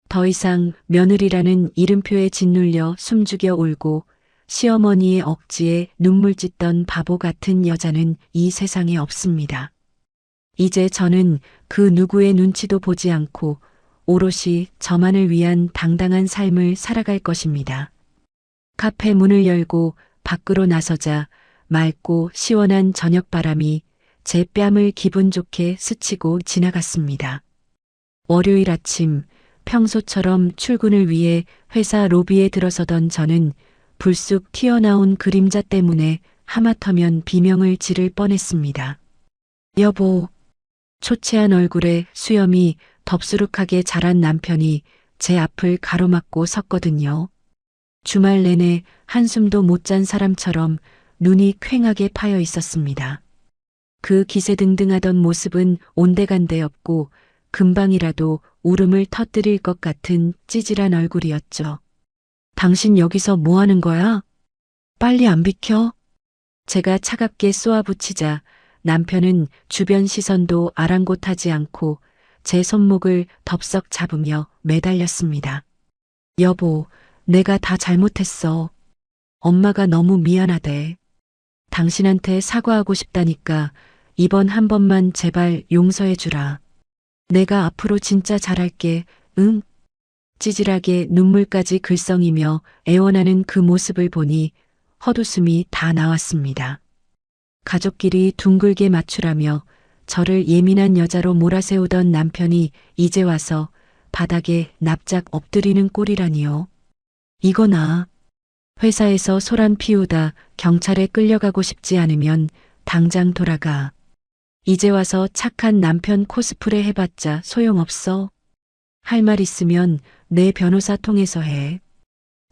더 이상 며느리라는 이름표에 짓눌려 숨죽여 울고 시어머니의 억지에 눈물 찢던 바보 같은 여자는 이 세상에 없습니다. 이제 저는 그 누구의 눈치도 보지 않고 오롯이 저만을 위한 당당한 삶을 살아갈 것입니다. 카페 문을 열고 밖으로 나서자 맑고 시원한 저녁바람이 제 뺨을 기분 좋게 스치고 지나갔습니다. 월요일 아침 평소처럼 출근을 위해 회사 로비에 들어서던 저는 불쑥 튀어나온 그림자 때문에 하마터면 비명을 지를 뻔했습니다. 여보. 초췌한 얼굴에 수염이 덥수룩하게 자란 남편이 제 앞을 가로막고 섰거든요. 주말 내내 한숨도 못 잔 사람처럼 눈이 퀭하게 파여 있었습니다. 그 기세등등하던 모습은 온데간데 없고 금방이라도 울음을 터뜨릴 것 같은 찌질한 얼굴이었죠. 당신 여기서 뭐 하는 거야? 빨리 안 비켜? 제가 차갑게 쏘아붙이자 남편은 주변 시선도 아랑곳하지 않고 제 손목을 덥석 잡으며 매달렸습니다. 여보, 내가 다 잘못했어. 엄마가 너무 미안하대. 당신한테 사과하고 싶다니까 이번 한 번만 제발 용서해 주라. 내가 앞으로 진짜 잘할게, 응? 찌질하게 눈물까지 글썽이며 애원하는 그 모습을 보니 헛웃음이 다 나왔습니다. 가족끼리 둥글게 맞추라며 저를 예민한 여자로 몰아세우던 남편이 이제 와서 바닥에 납작 엎드리는 꼴이라니요. 이거나 회사에서 소란 피우다 경찰에 끌려가고 싶지 않으면 당장 돌아가. 이제 와서 착한 남편 코스프레 해봤자 소용없어. 할 말 있으면 내 변호사 통해서 해.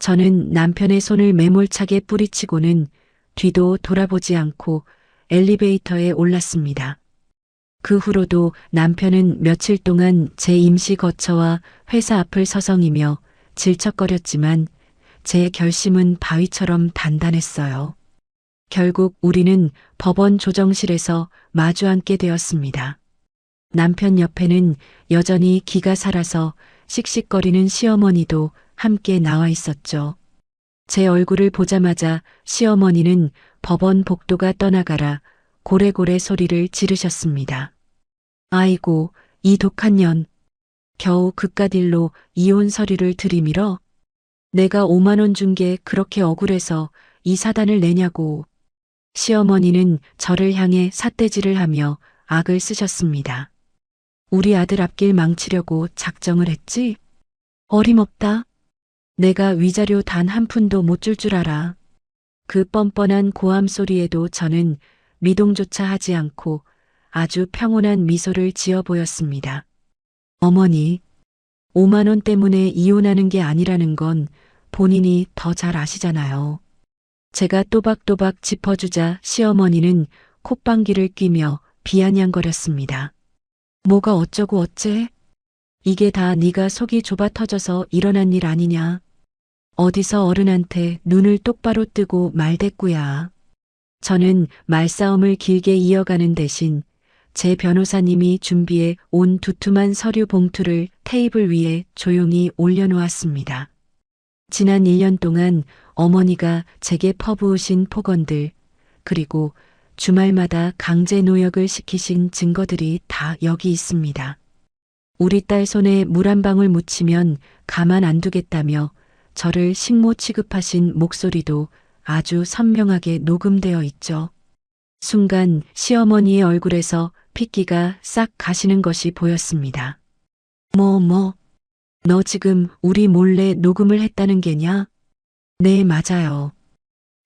저는 남편의 손을 매몰차게 뿌리치고는 뒤도 돌아보지 않고 엘리베이터에 올랐습니다. 그 후로도 남편은 며칠 동안 제 임시 거처와 회사 앞을 서성이며 질척거렸지만 제 결심은 바위처럼 단단했어요. 결국 우리는 법원 조정실에서 마주 앉게 되었습니다. 남편 옆에는 여전히 기가 살아서 씩씩거리는 시어머니도 함께 나와 있었죠. 제 얼굴을 보자마자 시어머니는 법원 복도가 떠나가라 고래고래 소리를 지르셨습니다. 아이고, 이 독한 년. 겨우 그깟 일로 이혼 서류를 들이밀어? 내가 5만 원 준 게 그렇게 억울해서 이 사단을 내냐고. 시어머니는 저를 향해 삿대질을 하며 악을 쓰셨습니다. 우리 아들 앞길 망치려고 작정을 했지? 어림없다. 내가 위자료 단 한 푼도 못 줄 줄 알아. 그 뻔뻔한 고함 소리에도 저는 미동조차 하지 않고 아주 평온한 미소를 지어 보였습니다. 어머니, 5만 원 때문에 이혼하는 게 아니라는 건 본인이 더 잘 아시잖아요. 제가 또박또박 짚어주자 시어머니는 콧방귀를 뀌며 비아냥거렸습니다. 뭐가 어쩌고 어째? 이게 다 네가 속이 좁아 터져서 일어난 일 아니냐. 어디서 어른한테 눈을 똑바로 뜨고 말대꾸야. 저는 말싸움을 길게 이어가는 대신 제 변호사님이 준비해 온 두툼한 서류 봉투를 테이블 위에 조용히 올려놓았습니다. 지난 1년 동안 어머니가 제게 퍼부으신 폭언들, 그리고 주말마다 강제 노역을 시키신 증거들이 다 여기 있습니다. 우리 딸 손에 물 한 방울 묻히면 가만 안 두겠다며 저를 식모 취급하신 목소리도 아주 선명하게 녹음되어 있죠. 순간 시어머니의 얼굴에서 핏기가 싹 가시는 것이 보였습니다. 너 지금 우리 몰래 녹음을 했다는 게냐? 네, 맞아요.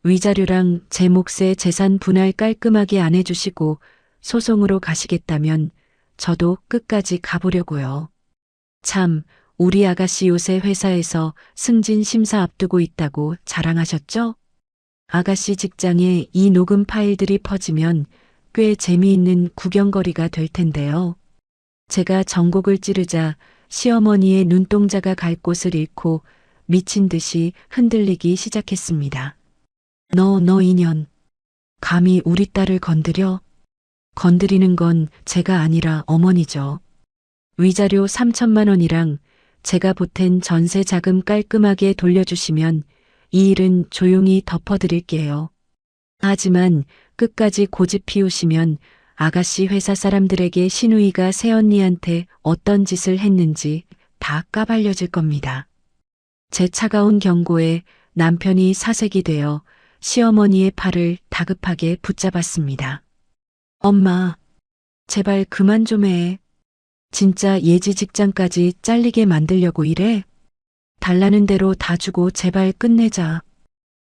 위자료랑 제 몫의 재산 분할 깔끔하게 안 해주시고 소송으로 가시겠다면 저도 끝까지 가보려고요. 참, 우리 아가씨 요새 회사에서 승진 심사 앞두고 있다고 자랑하셨죠? 아가씨 직장에 이 녹음 파일들이 퍼지면 꽤 재미있는 구경거리가 될 텐데요. 제가 전곡을 찌르자 시어머니의 눈동자가 갈 곳을 잃고 미친 듯이 흔들리기 시작했습니다. 너 인연. 감히 우리 딸을 건드려? 건드리는 건 제가 아니라 어머니죠. 위자료 3천만 원이랑 제가 보탠 전세 자금 깔끔하게 돌려주시면 이 일은 조용히 덮어드릴게요. 하지만 끝까지 고집 피우시면 아가씨 회사 사람들에게 신우이가 새언니한테 어떤 짓을 했는지 다 까발려질 겁니다. 제 차가운 경고에 남편이 사색이 되어 시어머니의 팔을 다급하게 붙잡았습니다. 엄마, 제발 그만 좀 해. 진짜 예지 직장까지 잘리게 만들려고 이래? 달라는 대로 다 주고 제발 끝내자.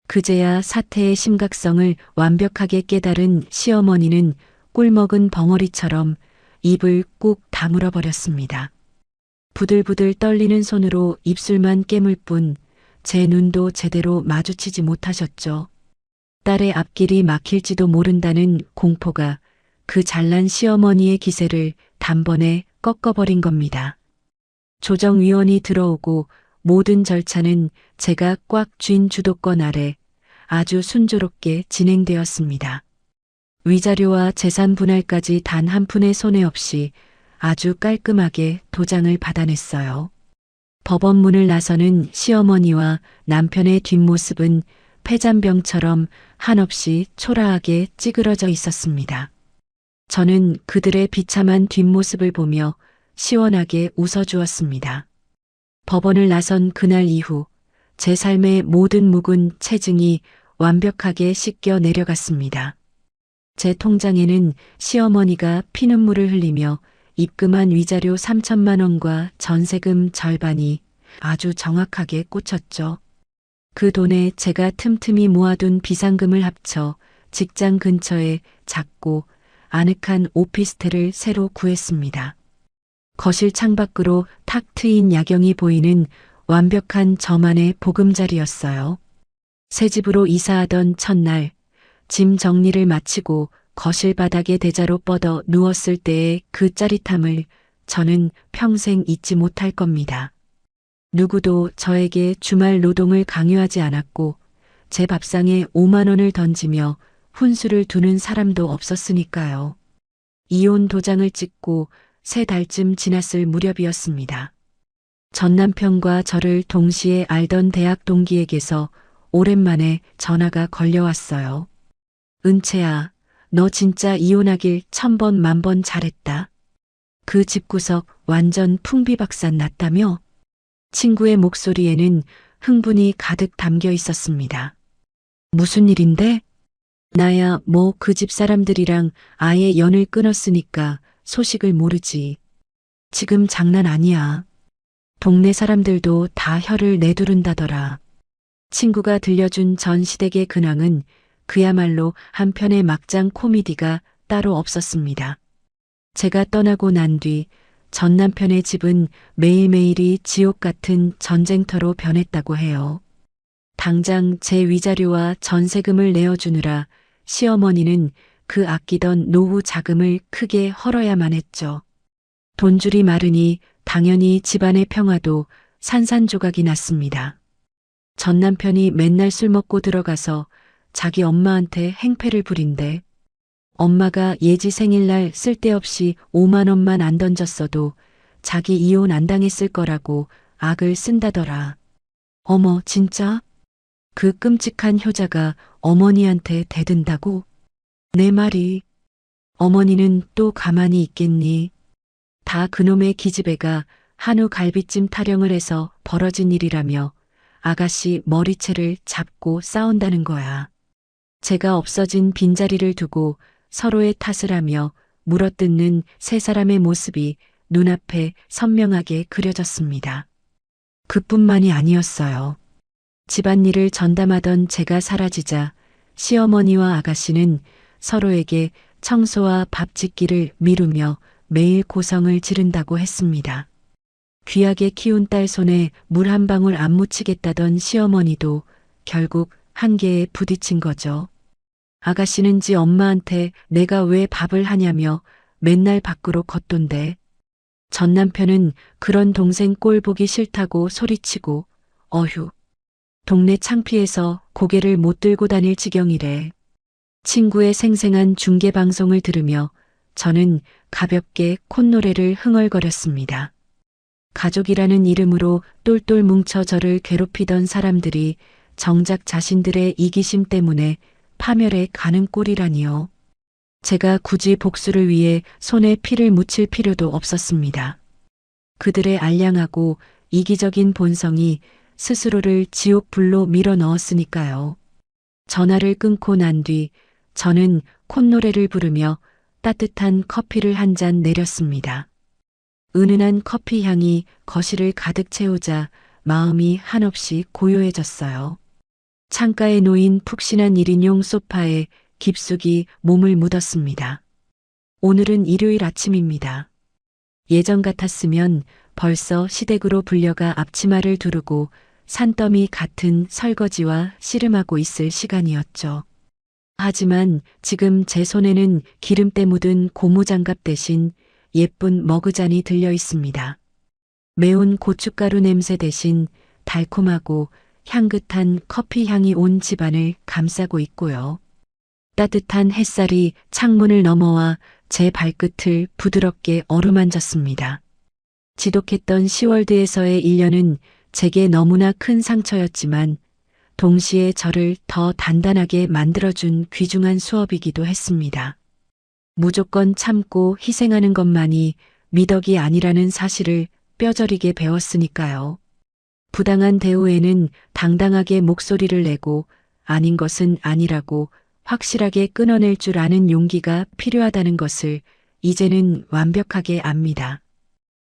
그제야 사태의 심각성을 완벽하게 깨달은 시어머니는 꿀먹은 벙어리처럼 입을 꾹 다물어 버렸습니다. 부들부들 떨리는 손으로 입술만 깨물 뿐 제 눈도 제대로 마주치지 못하셨죠. 딸의 앞길이 막힐지도 모른다는 공포가 그 잘난 시어머니의 기세를 단번에 꺾어버린 겁니다. 조정위원이 들어오고 모든 절차는 제가 꽉 쥔 주도권 아래 아주 순조롭게 진행되었습니다. 위자료와 재산 분할까지 단 한 푼의 손해 없이 아주 깔끔하게 도장을 받아냈어요. 법원 문을 나서는 시어머니와 남편의 뒷모습은 폐잔병처럼 한없이 초라하게 찌그러져 있었습니다. 저는 그들의 비참한 뒷모습을 보며 시원하게 웃어주었습니다. 법원을 나선 그날 이후 제 삶의 모든 묵은 체증이 완벽하게 씻겨 내려갔습니다. 제 통장에는 시어머니가 피눈물을 흘리며 입금한 위자료 3천만 원과 전세금 절반이 아주 정확하게 꽂혔죠. 그 돈에 제가 틈틈이 모아둔 비상금을 합쳐 직장 근처에 작고 아늑한 오피스텔을 새로 구했습니다. 거실 창밖으로 탁 트인 야경이 보이는 완벽한 저만의 보금자리였어요. 새 집으로 이사하던 첫날, 짐 정리를 마치고 거실 바닥에 대자로 뻗어 누웠을 때의 그 짜릿함을 저는 평생 잊지 못할 겁니다. 누구도 저에게 주말 노동을 강요하지 않았고 제 밥상에 5만 원을 던지며 훈수를 두는 사람도 없었으니까요. 이혼 도장을 찍고 3달쯤 지났을 무렵이었습니다. 전 남편과 저를 동시에 알던 대학 동기에게서 오랜만에 전화가 걸려왔어요. 은채야, 너 진짜 이혼하길 1000번 만번 잘했다. 그 집구석 완전 풍비박산 났다며? 친구의 목소리에는 흥분이 가득 담겨 있었습니다. 무슨 일인데? 나야 뭐 그 집 사람들이랑 아예 연을 끊었으니까 소식을 모르지. 지금 장난 아니야. 동네 사람들도 다 혀를 내두른다더라. 친구가 들려준 전 시댁의 근황은 그야말로 한편의 막장 코미디가 따로 없었습니다. 제가 떠나고 난 뒤 전 남편의 집은 매일매일이 지옥 같은 전쟁터로 변했다고 해요. 당장 제 위자료와 전세금을 내어주느라 시어머니는 그 아끼던 노후 자금을 크게 헐어야만 했죠. 돈줄이 마르니 당연히 집안의 평화도 산산조각이 났습니다. 전 남편이 맨날 술 먹고 들어가서 자기 엄마한테 행패를 부린대. 엄마가 예지 생일날 쓸데없이 5만 원만 안 던졌어도 자기 이혼 안 당했을 거라고 악을 쓴다더라. 어머, 진짜? 그 끔찍한 효자가 어머니한테 대든다고? 내 말이. 어머니는 또 가만히 있겠니? 다 그놈의 기집애가 한우 갈비찜 타령을 해서 벌어진 일이라며 아가씨 머리채를 잡고 싸운다는 거야. 제가 없어진 빈자리를 두고 서로의 탓을 하며 물어뜯는 세 사람의 모습이 눈앞에 선명하게 그려졌습니다. 그뿐만이 아니었어요. 집안일을 전담하던 제가 사라지자 시어머니와 아가씨는 서로에게 청소와 밥 짓기를 미루며 매일 고성을 지른다고 했습니다. 귀하게 키운 딸 손에 물 한 방울 안 묻히겠다던 시어머니도 결국 한계에 부딪힌 거죠. 아가씨는 지 엄마한테 내가 왜 밥을 하냐며 맨날 밖으로 걷던데. 전 남편은 그런 동생 꼴 보기 싫다고 소리치고 어휴. 동네 창피해서 고개를 못 들고 다닐 지경이래. 친구의 생생한 중계방송을 들으며 저는 가볍게 콧노래를 흥얼거렸습니다. 가족이라는 이름으로 똘똘 뭉쳐 저를 괴롭히던 사람들이 정작 자신들의 이기심 때문에 파멸해 가는 꼴이라니요. 제가 굳이 복수를 위해 손에 피를 묻힐 필요도 없었습니다. 그들의 알량하고 이기적인 본성이 스스로를 지옥불로 밀어 넣었으니까요. 전화를 끊고 난 뒤 저는 콧노래를 부르며 따뜻한 커피를 한 잔 내렸습니다. 은은한 커피 향이 거실을 가득 채우자 마음이 한없이 고요해졌어요. 창가에 놓인 푹신한 1인용 소파에 깊숙이 몸을 묻었습니다. 오늘은 일요일 아침입니다. 예전 같았으면 벌써 시댁으로 불려가 앞치마를 두르고 산더미 같은 설거지와 씨름하고 있을 시간이었죠. 하지만 지금 제 손에는 기름때 묻은 고무장갑 대신 예쁜 머그잔이 들려 있습니다. 매운 고춧가루 냄새 대신 달콤하고 향긋한 커피 향이 온 집안을 감싸고 있고요. 따뜻한 햇살이 창문을 넘어와 제 발끝을 부드럽게 어루만졌습니다. 지독했던 10월드에서의 1년은 제게 너무나 큰 상처였지만 동시에 저를 더 단단하게 만들어준 귀중한 수업이기도 했습니다. 무조건 참고 희생하는 것만이 미덕이 아니라는 사실을 뼈저리게 배웠으니까요. 부당한 대우에는 당당하게 목소리를 내고 아닌 것은 아니라고 확실하게 끊어낼 줄 아는 용기가 필요하다는 것을 이제는 완벽하게 압니다.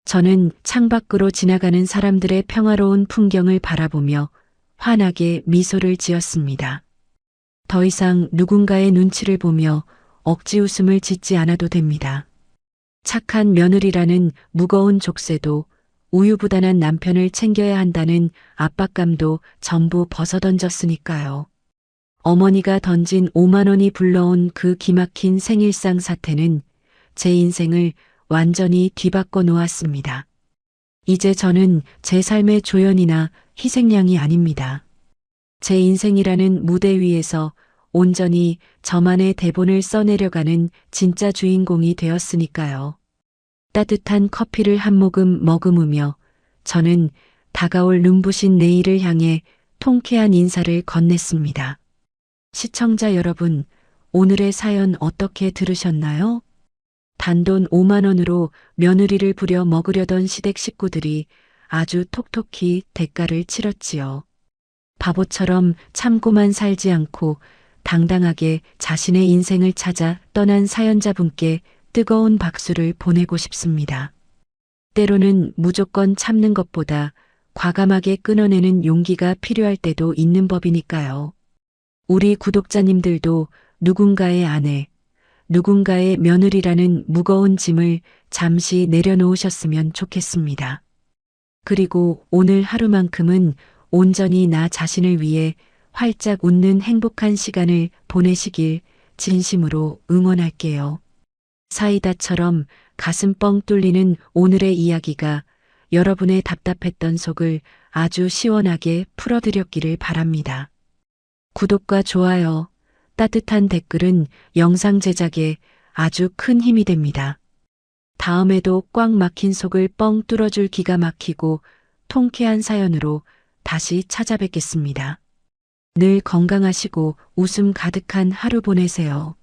저는 창밖으로 지나가는 사람들의 평화로운 풍경을 바라보며 환하게 미소를 지었습니다. 더 이상 누군가의 눈치를 보며 억지 웃음을 짓지 않아도 됩니다. 착한 며느리라는 무거운 족쇄도 우유부단한 남편을 챙겨야 한다는 압박감도 전부 벗어던졌으니까요. 어머니가 던진 5만 원이 불러온 그 기막힌 생일상 사태는 제 인생을 완전히 뒤바꿔 놓았습니다. 이제 저는 제 삶의 조연이나 희생양이 아닙니다. 제 인생이라는 무대 위에서 온전히 저만의 대본을 써내려가는 진짜 주인공이 되었으니까요. 따뜻한 커피를 한 모금 머금으며 저는 다가올 눈부신 내일을 향해 통쾌한 인사를 건넸습니다. 시청자 여러분, 오늘의 사연 어떻게 들으셨나요? 단돈 5만 원으로 며느리를 부려 먹으려던 시댁 식구들이 아주 톡톡히 대가를 치렀지요. 바보처럼 참고만 살지 않고 당당하게 자신의 인생을 찾아 떠난 사연자분께 뜨거운 박수를 보내고 싶습니다. 때로는 무조건 참는 것보다 과감하게 끊어내는 용기가 필요할 때도 있는 법이니까요. 우리 구독자님들도 누군가의 아내, 누군가의 며느리라는 무거운 짐을 잠시 내려놓으셨으면 좋겠습니다. 그리고 오늘 하루만큼은 온전히 나 자신을 위해 활짝 웃는 행복한 시간을 보내시길 진심으로 응원할게요. 사이다처럼 가슴 뻥 뚫리는 오늘의 이야기가 여러분의 답답했던 속을 아주 시원하게 풀어드렸기를 바랍니다. 구독과 좋아요, 따뜻한 댓글은 영상 제작에 아주 큰 힘이 됩니다. 다음에도 꽉 막힌 속을 뻥 뚫어줄 기가 막히고 통쾌한 사연으로 다시 찾아뵙겠습니다. 늘 건강하시고 웃음 가득한 하루 보내세요.